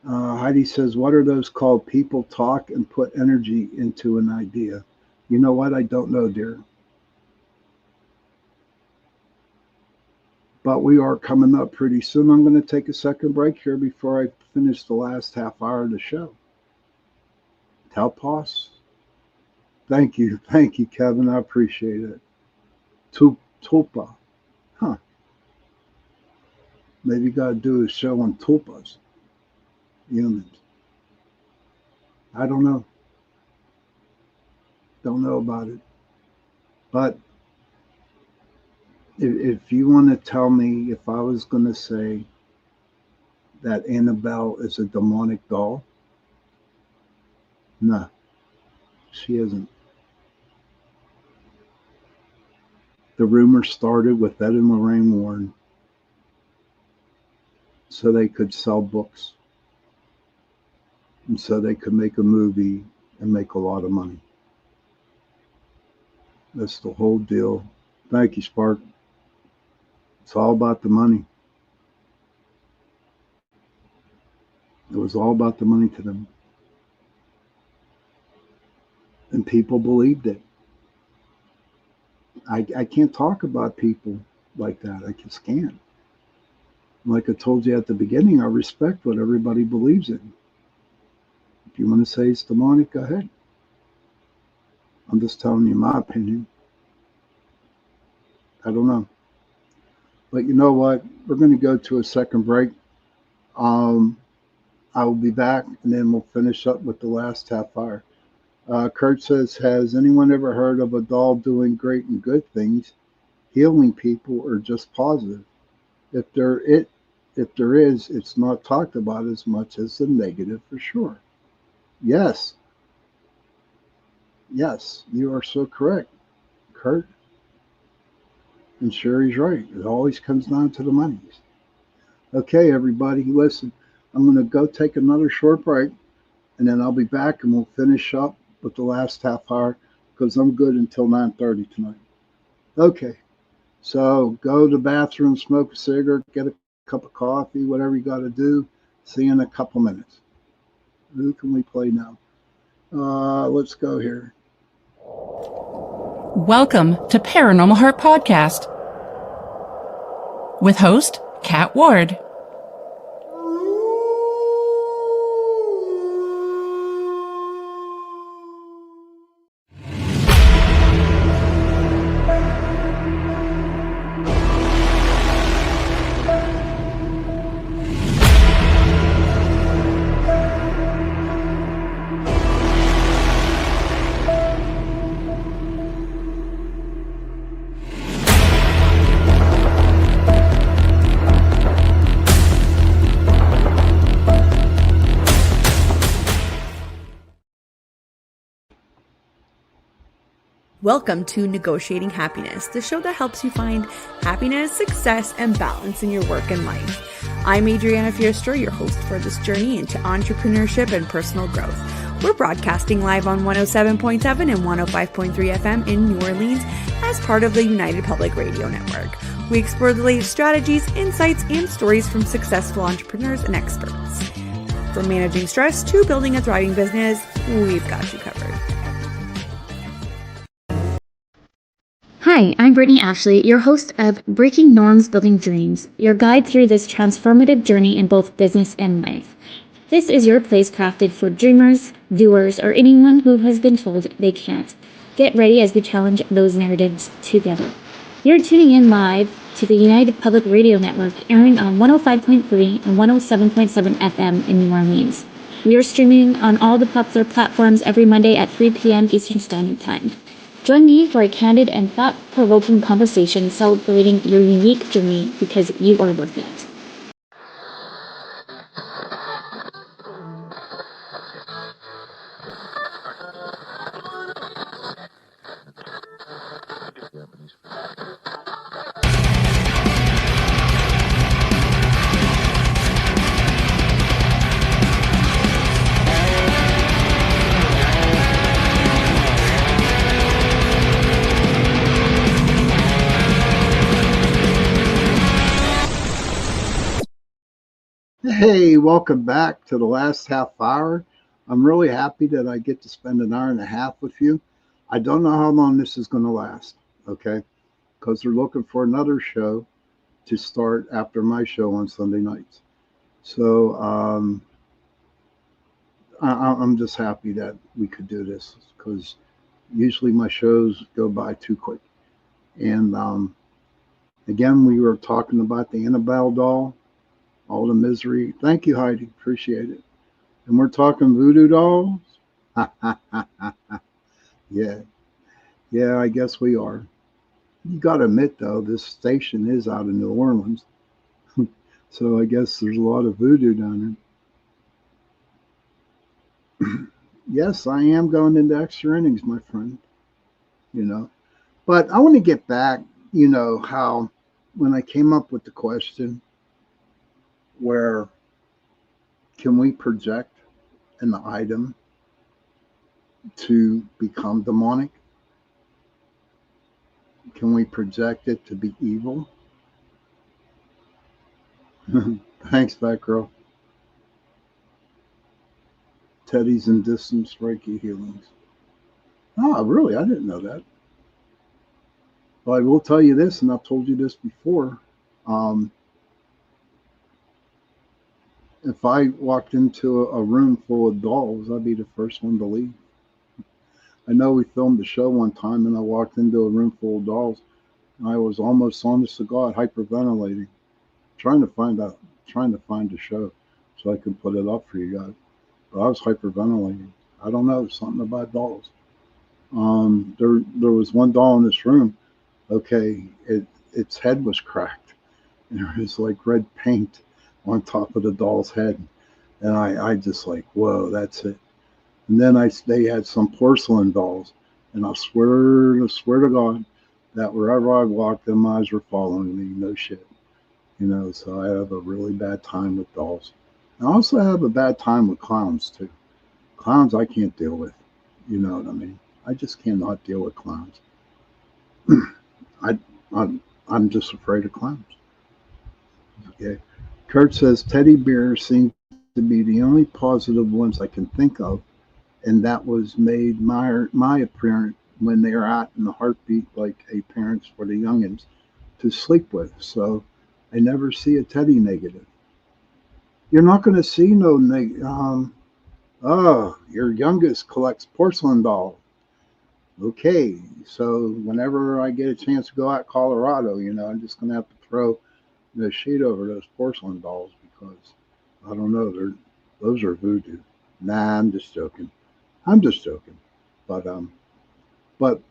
C: Heidi says, what are those called? People talk and put energy into an idea. You know what? I don't know, dear. But we are coming up pretty soon. I'm going to take a second break here before I finish the last half hour of the show. Talpos. Thank you, Kevin. I appreciate it. Tulpa. Huh. Maybe you got to do a show on tulpas. Humans. I don't know. Don't know about it. But if you want to tell me if I was going to say that Annabelle is a demonic doll, no, she isn't. The rumor started with Ed and Lorraine Warren so they could sell books. and so they could make a movie and make a lot of money. That's the whole deal. Thank you, Spark. It's all about the money. It was all about the money to them. And people believed it. I can't talk about people like that. I just can't. Like I told you at the beginning, I respect what everybody believes in. If you want to say it's demonic, go ahead. I'm just telling you my opinion. I don't know. But you know what? We're going to go to a second break. I will be back, and then we'll finish up with the last half hour. Kurt says, has anyone ever heard of a doll doing great and good things, healing people, or just positive? If there is, it's not talked about as much as the negative for sure. Yes, you are so correct, Kurt. And Sherry's right. It always comes down to the money. Okay, everybody, listen. I'm going to go take another short break, and then I'll be back, and we'll finish up with the last half hour because I'm good until 9:30 tonight. Okay, so go to the bathroom, smoke a cigarette, get a cup of coffee, whatever you got to do. See you in a couple minutes. Who can we play now? Let's go here.
I: Welcome to Paranormal Heart Podcast with host Kat Ward.
J: Welcome to Negotiating Happiness, the show that helps you find happiness, success, and balance in your work and life. I'm Adriana Fiestra, your host for this journey into entrepreneurship and personal growth. We're broadcasting live on 107.7 and 105.3 FM in New Orleans as part of the United Public Radio Network. We explore the latest strategies, insights, and stories from successful entrepreneurs and experts. From managing stress to building a thriving business, we've got you covered.
K: Hi, I'm Brittany Ashley, your host of Breaking Norms, Building Dreams, your guide through this transformative journey in both business and life. This is your place crafted for dreamers, doers, or anyone who has been told they can't. Get ready as we challenge those narratives together. You're tuning in live to the United Public Radio Network, airing on 105.3 and 107.7 FM in New Orleans. We are streaming on all the popular platforms every Monday at 3 p.m. Eastern Standard Time. Join me for a candid and thought-provoking conversation celebrating your unique journey because you are worth it.
C: Hey, welcome back to the last half hour. I'm really happy that I get to spend an hour and a half with you. I don't know how long this is going to last, okay? Because they're looking for another show to start after my show on Sunday nights. So I'm just happy that we could do this because usually my shows go by too quick. And again, we were talking about the Annabelle doll. All the misery. Thank you, Heidi. Appreciate it. And we're talking voodoo dolls. Yeah. Yeah, I guess we are. You got to admit, though, this station is out of New Orleans. So I guess there's a lot of voodoo down there. Yes, I am going into extra innings, my friend. You know. But I want to get back, how when I came up with the question, where can we project an item to become demonic? Can we project it to be evil? Thanks, Batgirl. Teddy's and distance Reiki healings. Oh, really? I didn't know that. Well, I will tell you this, and I've told you this before. If I walked into a room full of dolls, I'd be the first one to leave. I know we filmed a show one time, and I walked into a room full of dolls, and I was almost, honest to God, hyperventilating, trying to find a show so I could put it up for you guys. But I was hyperventilating. I don't know, something about dolls. There was one doll in this room. Okay, its head was cracked, and there was like red paint on top of the doll's head, and I just like, whoa, that's it. And then they had some porcelain dolls, and I swear to God that wherever I walked, them eyes were following me. No shit, So I have a really bad time with dolls. I also have a bad time with clowns too. Clowns I can't deal with. You know what I mean? I just cannot deal with clowns. I'm just afraid of clowns. Okay. Kurt says teddy bears seem to be the only positive ones I can think of, and that was made my appearance when they are out in the heartbeat like a parents for the youngins to sleep with. So I never see a teddy negative. You're not going to see no your youngest collects porcelain dolls. Okay, so whenever I get a chance to go out Colorado, I'm just going to have to throw the sheet over those porcelain dolls because I don't know, those are voodoo. Nah, I'm just joking. But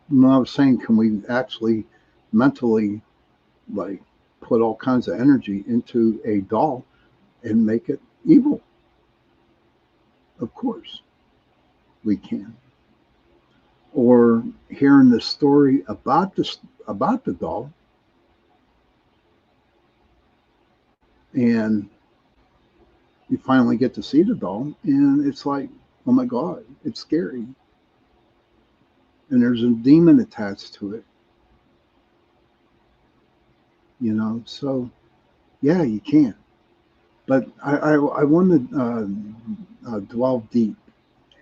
C: when I was saying, can we actually mentally like put all kinds of energy into a doll and make it evil? Of course, we can. Or hearing the story about the doll, and you finally get to see the doll, and it's like, oh my God, it's scary. And there's a demon attached to it. So yeah, you can. But I want to delve deep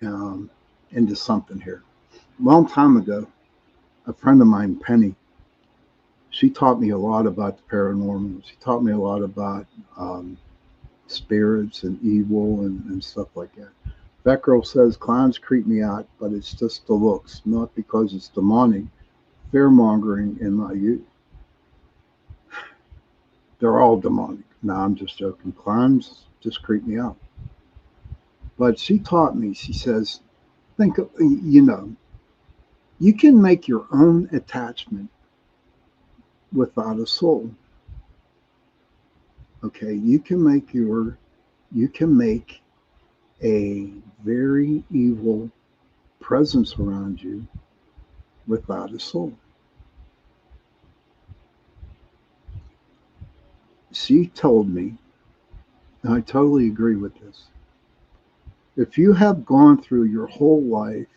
C: into something here. A long time ago, a friend of mine, Penny, she taught me a lot about the paranormal. She taught me a lot about spirits and evil and stuff like that. That girl says clowns creep me out, but it's just the looks, not because it's demonic, fear mongering in my youth. They're all demonic. No, I'm just joking. Clowns just creep me out. But she taught me, she says, think of, you can make your own attachment without a soul. Okay, you can make a very evil presence around you without a soul. She told me, and I totally agree with this, if you have gone through your whole life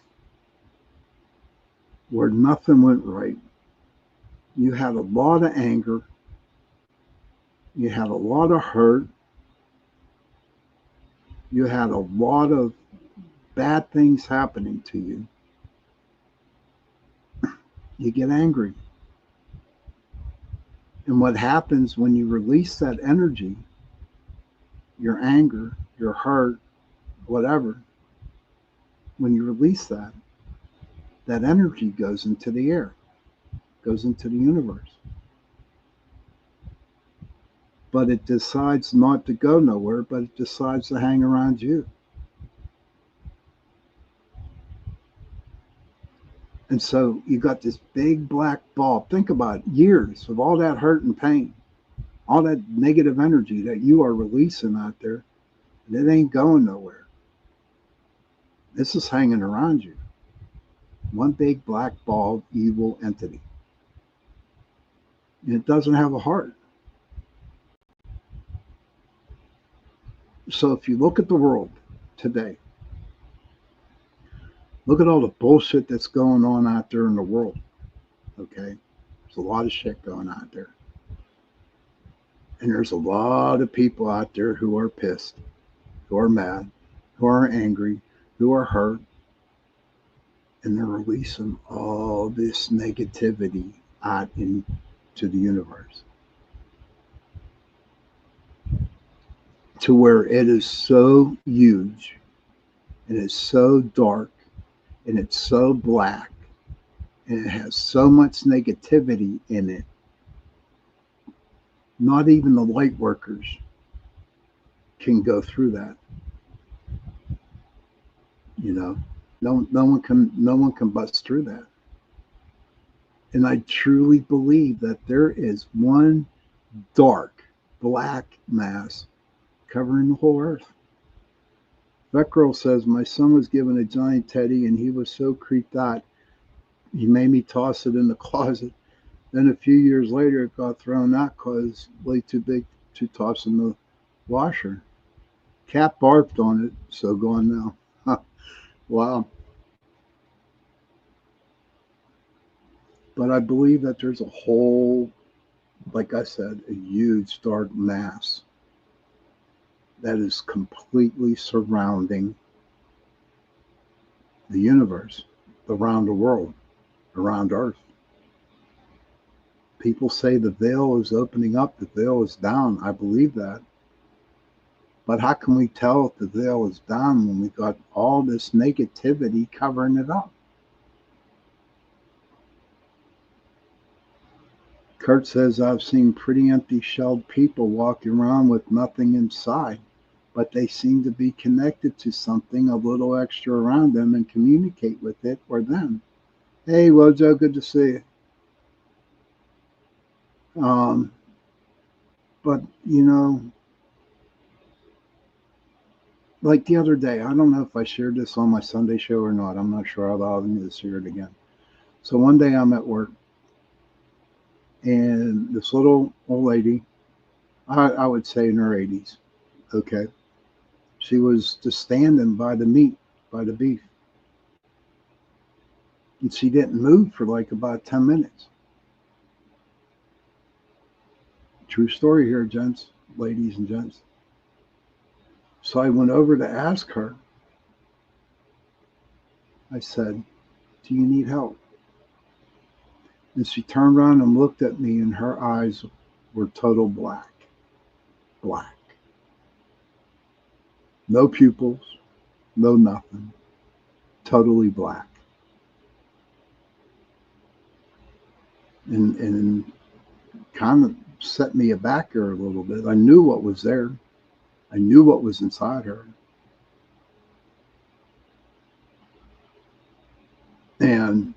C: where nothing went right, you had a lot of anger, you had a lot of hurt, you had a lot of bad things happening to you, you get angry. And what happens when you release that energy, your anger, your hurt, whatever, when you release that energy goes into the air, goes into the universe. But it decides not to go nowhere, but it decides to hang around you. And so you got this big black ball. Think about it, years of all that hurt and pain, all that negative energy that you are releasing out there, and it ain't going nowhere. This is hanging around you. One big black ball of evil entity. And it doesn't have a heart. So if you look at the world today, Look at all the bullshit that's going on out there in the world. Okay? There's a lot of shit going on out there. And there's a lot of people out there who are pissed, who are mad, who are angry, who are hurt. And they're releasing all this negativity out into the universe. To where it is so huge, and it's so dark, and it's so black, and it has so much negativity in it. Not even the light workers can go through that. You know, no one can bust through that. And I truly believe that there is one dark black mass covering the whole earth. That girl says, my son was given a giant teddy and he was so creeped out, he made me toss it in the closet. Then a few years later, it got thrown out because it's way too big to toss in the washer. Cat barfed on it, so gone now. Wow. But I believe that there's a whole, like I said, a huge dark mass that is completely surrounding the universe, around the world, around Earth. People say the veil is opening up, the veil is down. I believe that. But how can we tell if the veil is down when we got all this negativity covering it up? Kurt says, I've seen pretty empty shelled people walking around with nothing inside, but they seem to be connected to something a little extra around them and communicate with it or them. Hey, Wojo, good to see you. But, you know, like the other day, I don't know if I shared this on my Sunday show or not. I'm not sure. I'll allow me to share it again. So one day I'm at work, and this little old lady, I would say in her 80s, okay, she was just standing by the meat, by the beef. And she didn't move for like about 10 minutes. True story here, gents, ladies and gents. So I went over to ask her. I said, do you need help? And she turned around and looked at me, and her eyes were total black. Black. No pupils, no nothing. Totally black. And kind of set me aback here a little bit. I knew what was there. I knew what was inside her. And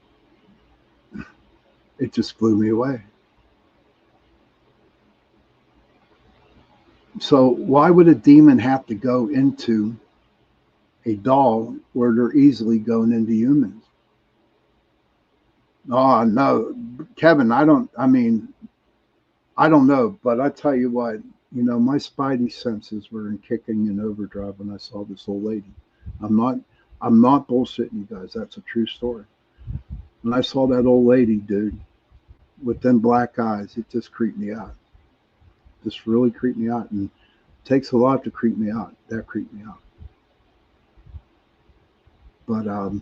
C: it just blew me away. So why would a demon have to go into a doll where they're easily going into humans? Oh, no, Kevin, I don't know, but I tell you what, you know, my spidey senses were in kicking in overdrive when I saw this old lady. I'm not bullshitting you guys. That's a true story. When I saw that old lady, dude, with them black eyes, it just creeped me out. Just really creeped me out. And it takes a lot to creep me out. That creeped me out. But,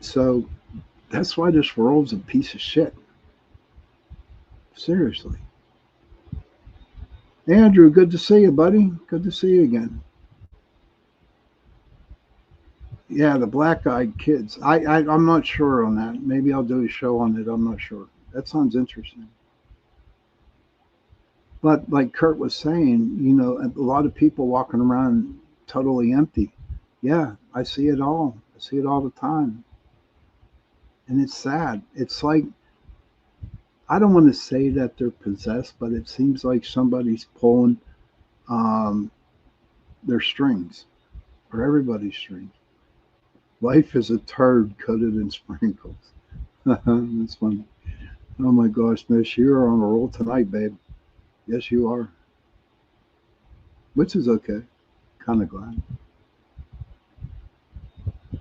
C: so that's why this world's a piece of shit. Seriously. Andrew, good to see you, buddy. Good to see you again. Yeah, the black-eyed kids. I'm not sure on that. Maybe I'll do a show on it. I'm not sure. That sounds interesting. But like Kurt was saying, you know, a lot of people walking around totally empty. Yeah, I see it all. I see it all the time. And it's sad. It's like, I don't want to say that they're possessed, but it seems like somebody's pulling their strings, or everybody's strings. Life is a turd coated in sprinkles. That's funny. Oh my gosh, Miss, you're on a roll tonight, babe. Yes, you are. Which is okay. Kind of glad.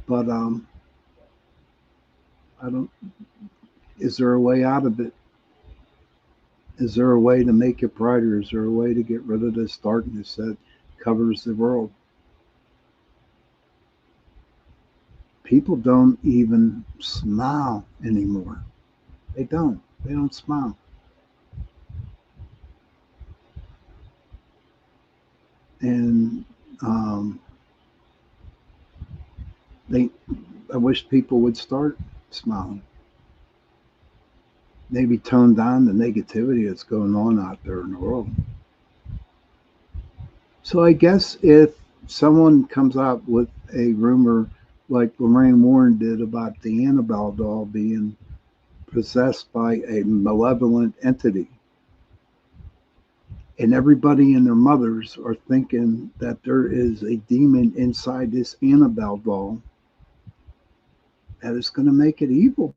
C: But I don't. Is there a way out of it? Is there a way to make it brighter? Is there a way to get rid of this darkness that covers the world? People don't even smile anymore. They don't. They don't smile. And um, they. I wish people would start smiling. Maybe tone down the negativity that's going on out there in the world. So I guess if someone comes out with a rumor like Lorraine Warren did about the Annabelle doll being possessed by a malevolent entity, and everybody and their mothers are thinking that there is a demon inside this Annabelle doll, that is going to make it evil.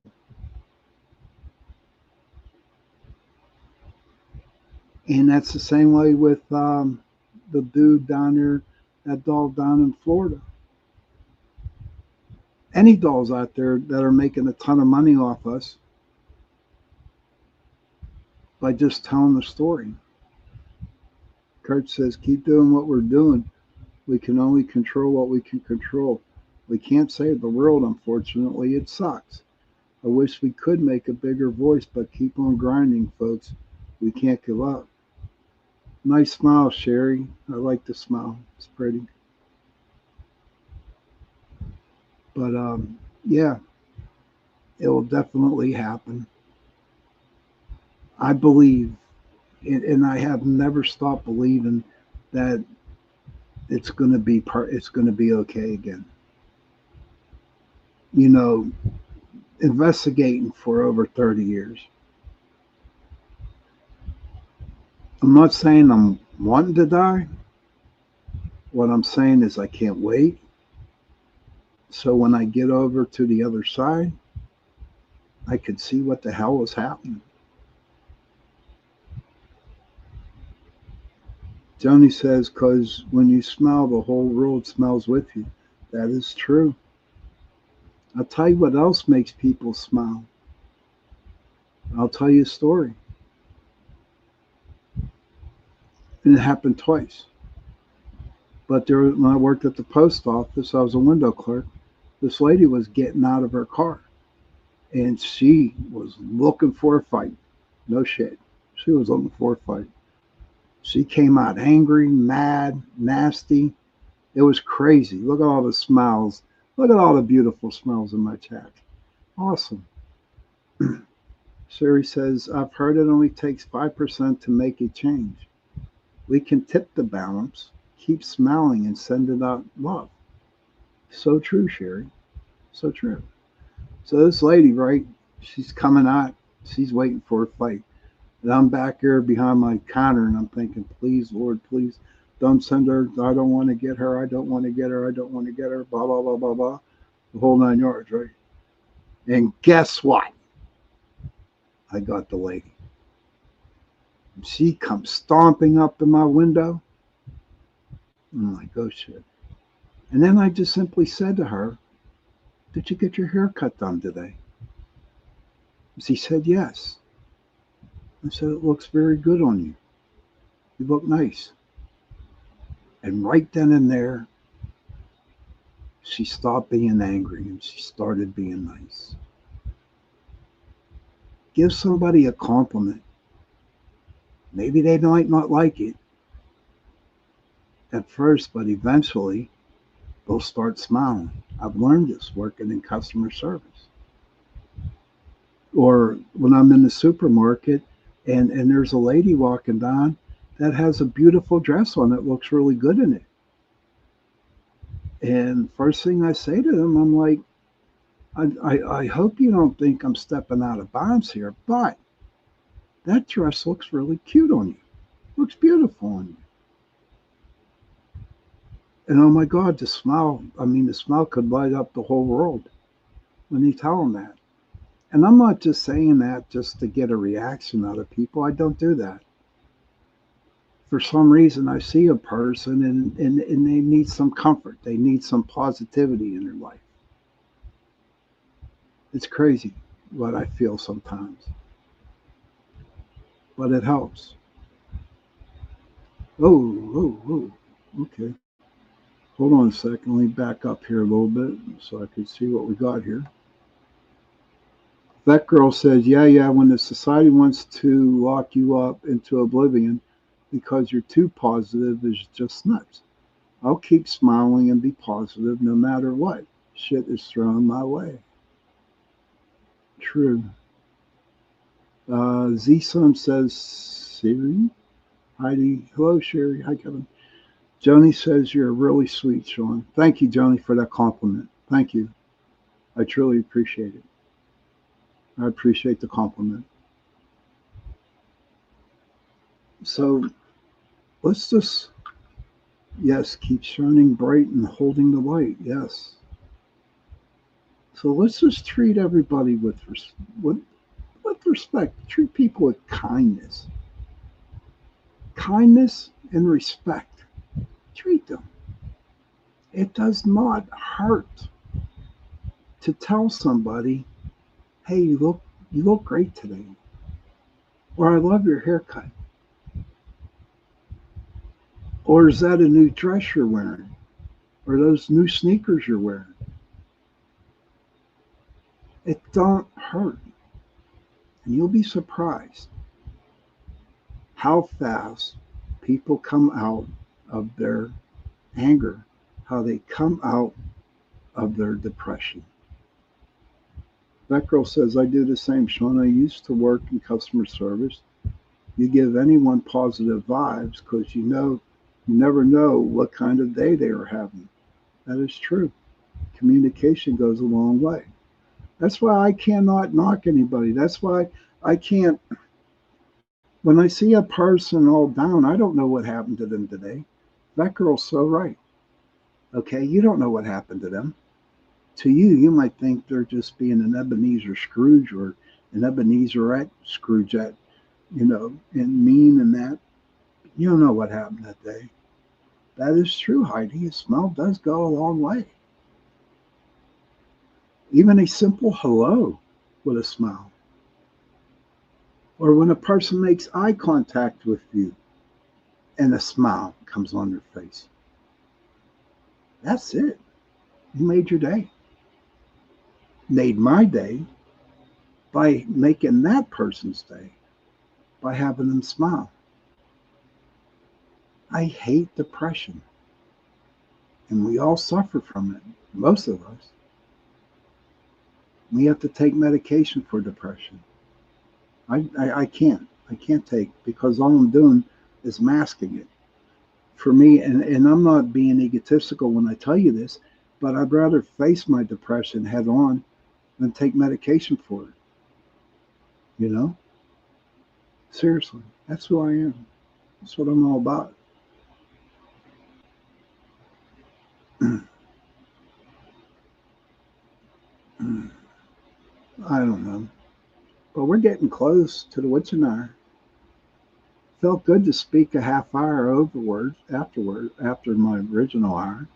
C: And that's the same way with the dude down there, that doll down in Florida. Any dolls out there that are making a ton of money off us by just telling the story. Kurt says, keep doing what we're doing. We can only control what we can control. We can't save the world, unfortunately. It sucks. I wish we could make a bigger voice, but keep on grinding, folks. We can't give up. Nice smile, Sherry. I like the smile. It's pretty. But yeah, it will definitely happen. I believe, and I have never stopped believing that it's going to be it's going to be okay again. You know, investigating for over 30 years. I'm not saying I'm wanting to die. What I'm saying is I can't wait. So when I get over to the other side, I could see what the hell is happening. Joni says, because when you smell, the whole world smells with you. That is true. I'll tell you what else makes people smile. I'll tell you a story. And it happened twice. But when I worked at the post office, I was a window clerk. This lady was getting out of her car. And she was looking for a fight. No shit. She was looking for a fight. She came out angry, mad, nasty. It was crazy. Look at all the smiles. Look at all the beautiful smiles in my chat. Awesome. Sherry says, I've heard it only takes 5% to make a change. We can tip the balance, keep smiling, and send it out love. So true, Sherry. So true. So this lady, right, she's coming out. She's waiting for a fight. And I'm back here behind my counter, and I'm thinking, please, Lord, please, don't send her. I don't want to get her. I don't want to get her. I don't want to get her. Blah, blah, blah, blah, blah. The whole 9 yards, right? And guess what? I got the lady. She comes stomping up in my window. I'm like, oh, shit. And then I just simply said to her, did you get your hair cut done today? She said, yes. I said, it looks very good on you. You look nice. And right then and there, she stopped being angry and she started being nice. Give somebody a compliment. Maybe they might not like it at first, but eventually they'll start smiling. I've learned this working in customer service. Or when I'm in the supermarket and there's a lady walking down that has a beautiful dress on that looks really good in it. And first thing I say to them, I'm like, I hope you don't think I'm stepping out of bounds here, but that dress looks really cute on you. Looks beautiful on you. And oh my God, the smile could light up the whole world when you tell them that. And I'm not just saying that just to get a reaction out of people. I don't do that. For some reason, I see a person and they need some comfort. They need some positivity in their life. It's crazy what I feel sometimes, but it helps. Okay. Hold on a second. Let me back up here a little bit so I can see what we got here. That girl says, yeah, when the society wants to lock you up into oblivion because you're too positive is just nuts. I'll keep smiling and be positive no matter what shit is thrown my way. True. Z-Sun says, Siri? Heidi. Hello, Sherry. Hi, Kevin. Joni says, you're really sweet, Sean. Thank you, Joni, for that compliment. Thank you. I truly appreciate it. I appreciate the compliment. So let's just, yes, keep shining bright and holding the light. Yes. So let's just treat everybody with respect. Treat people with kindness. Kindness and respect. Treat them. It does not hurt to tell somebody, hey, you look great today. Or I love your haircut. Or is that a new dress you're wearing? Or those new sneakers you're wearing? It don't hurt. And you'll be surprised how fast people come out of their anger, how they come out of their depression. That girl says, I do the same, Sean. I used to work in customer service. You give anyone positive vibes because you never know what kind of day they are having. That is true. Communication goes a long way. That's why I cannot knock anybody. That's why I can't. When I see a person all down, I don't know what happened to them today. That girl's so right. Okay, you don't know what happened to them. To you, you might think they're just being an Ebenezer Scrooge or an Ebenezer Scroogette, and mean and that. You don't know what happened that day. That is true, Heidi. A smile does go a long way. Even a simple hello with a smile. Or when a person makes eye contact with you and a smile comes on their face. That's it. You made your day. Made my day by making that person's day, by having them smile. I hate depression. And we all suffer from it. Most of us. We have to take medication for depression. I can't. I can't take because all I'm doing is masking it. For me, and I'm not being egotistical when I tell you this, but I'd rather face my depression head on than take medication for it. You know? Seriously, that's who I am. That's what I'm all about. I don't know. But we're getting close to the witching hour. Felt good to speak a half hour after my original hour.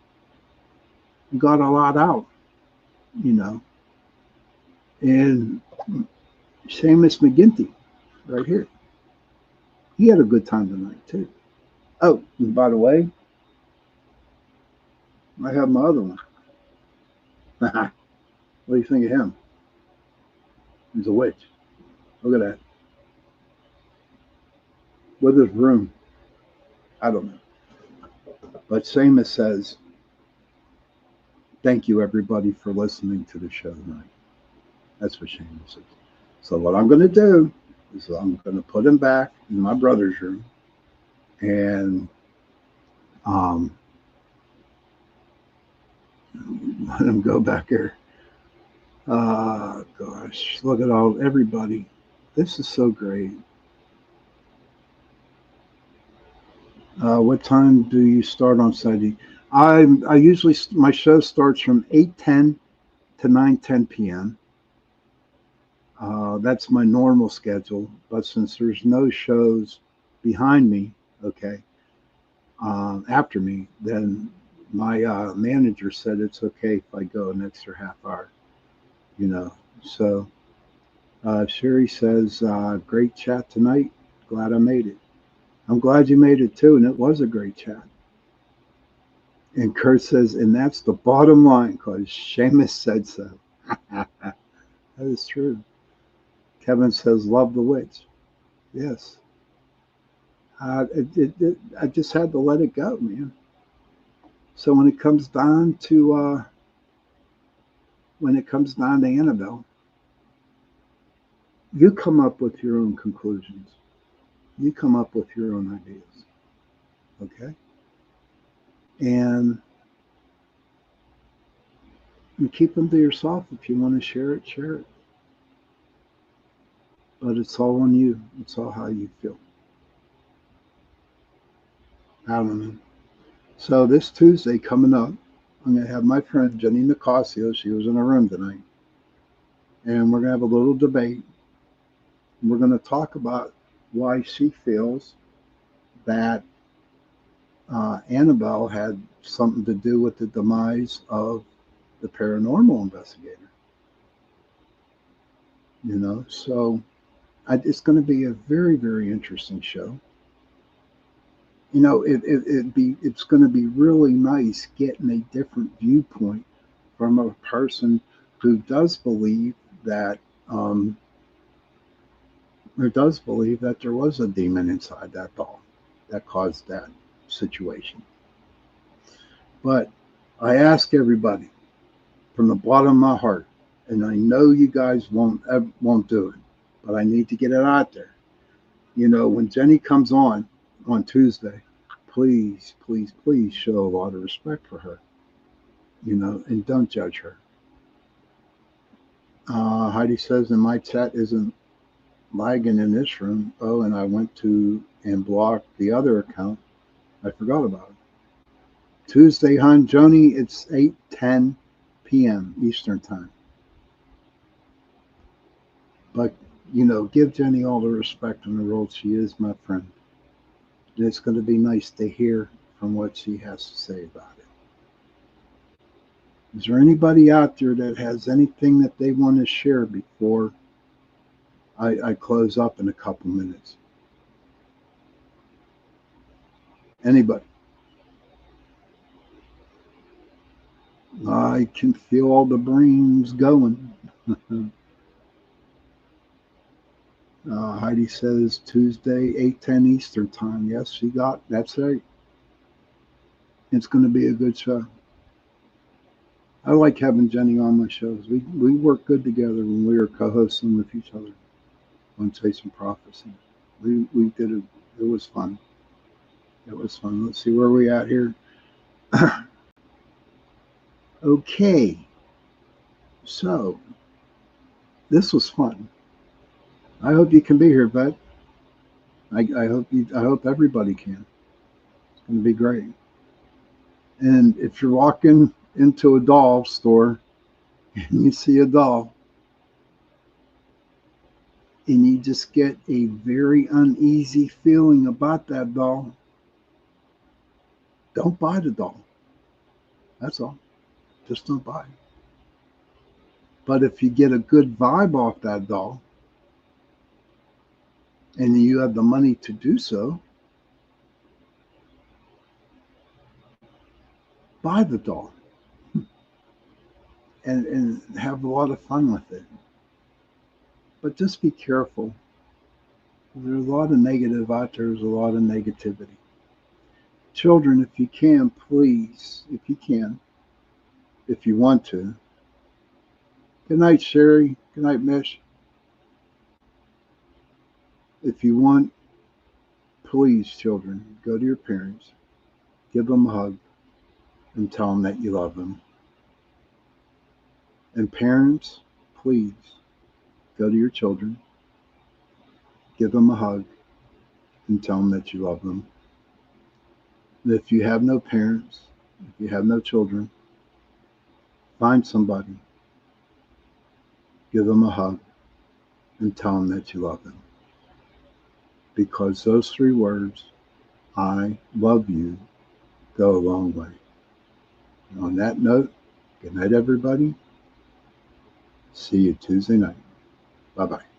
C: Got a lot out, you know. And Seamus McGinty, right here. He had a good time tonight, too. Oh, and by the way, I have my other one. What do you think of him? He's a witch. Look at that. With his room. I don't know. But Seamus says, thank you, everybody, for listening to the show tonight. That's what Seamus says. So what I'm going to do is I'm going to put him back in my brother's room and let him go back there. Gosh, look at everybody. This is so great. What time do you start on Saturday? I usually, my show starts from 8:10 to 9:10 p.m. That's my normal schedule, but since there's no shows behind me, okay, after me, then my manager said it's okay if I go an extra half hour, So Sherry says, great chat tonight. Glad I made it. I'm glad you made it too, and it was a great chat. And Kurt says, and that's the bottom line because Seamus said so. That is true. Kevin says, love the witch. Yes. I just had to let it go, man. So when it comes down to Annabelle, you come up with your own conclusions. You come up with your own ideas. Okay? And you keep them to yourself. If you want to share it, share it. But it's all on you. It's all how you feel. I don't know. So this Tuesday coming up, I'm going to have my friend Jenny Nicasio. She was in a room tonight. And we're going to have a little debate. We're going to talk about why she feels that Annabelle had something to do with the demise of the paranormal investigator. You know, so it's going to be a very, very interesting show. You know, it's going to be really nice getting a different viewpoint from a person who does believe that there was a demon inside that doll that caused that situation. But I ask everybody from the bottom of my heart, and I know you guys won't do it, but I need to get it out there. You know, when Jenny comes on Tuesday, please, please, please show a lot of respect for her. You know, and don't judge her. Heidi says, and my chat isn't lagging in this room. Oh, and I went to and blocked the other account. I forgot about it. Tuesday, hon, Joni, it's 8:10 p.m. Eastern time. But, you know, give Jenny all the respect in the world. She is my friend. And it's going to be nice to hear from what she has to say about it. Is there anybody out there that has anything that they want to share before I close up in a couple minutes? Anybody? I can feel all the brains going. Heidi says Tuesday, 8:10 Eastern time. Yes, that's right. It's going to be a good show. I like having Jenny on my shows. We work good together when we were co-hosting with each other on Chasing Prophecy. We did it. It was fun. It was fun. Let's see where we at here. Okay. So this was fun. I hope you can be here, bud. I hope everybody can. It's going to be great. And if you're walking into a doll store and you see a doll and you just get a very uneasy feeling about that doll, don't buy the doll. That's all. Just don't buy it. But if you get a good vibe off that doll and you have the money to do so, buy the doll and have a lot of fun with it. But just be careful. There's a lot of negative out there. There's a lot of negativity. Children, if you can, please, if you want to. Good night, Sherry. Good night, Mish. If you want, please, children, go to your parents, give them a hug, and tell them that you love them. And parents, please, go to your children, give them a hug, and tell them that you love them. And if you have no parents, if you have no children, find somebody, give them a hug, and tell them that you love them. Because those 3 words, I love you, go a long way. And on that note, good night, everybody. See you Tuesday night. Bye-bye.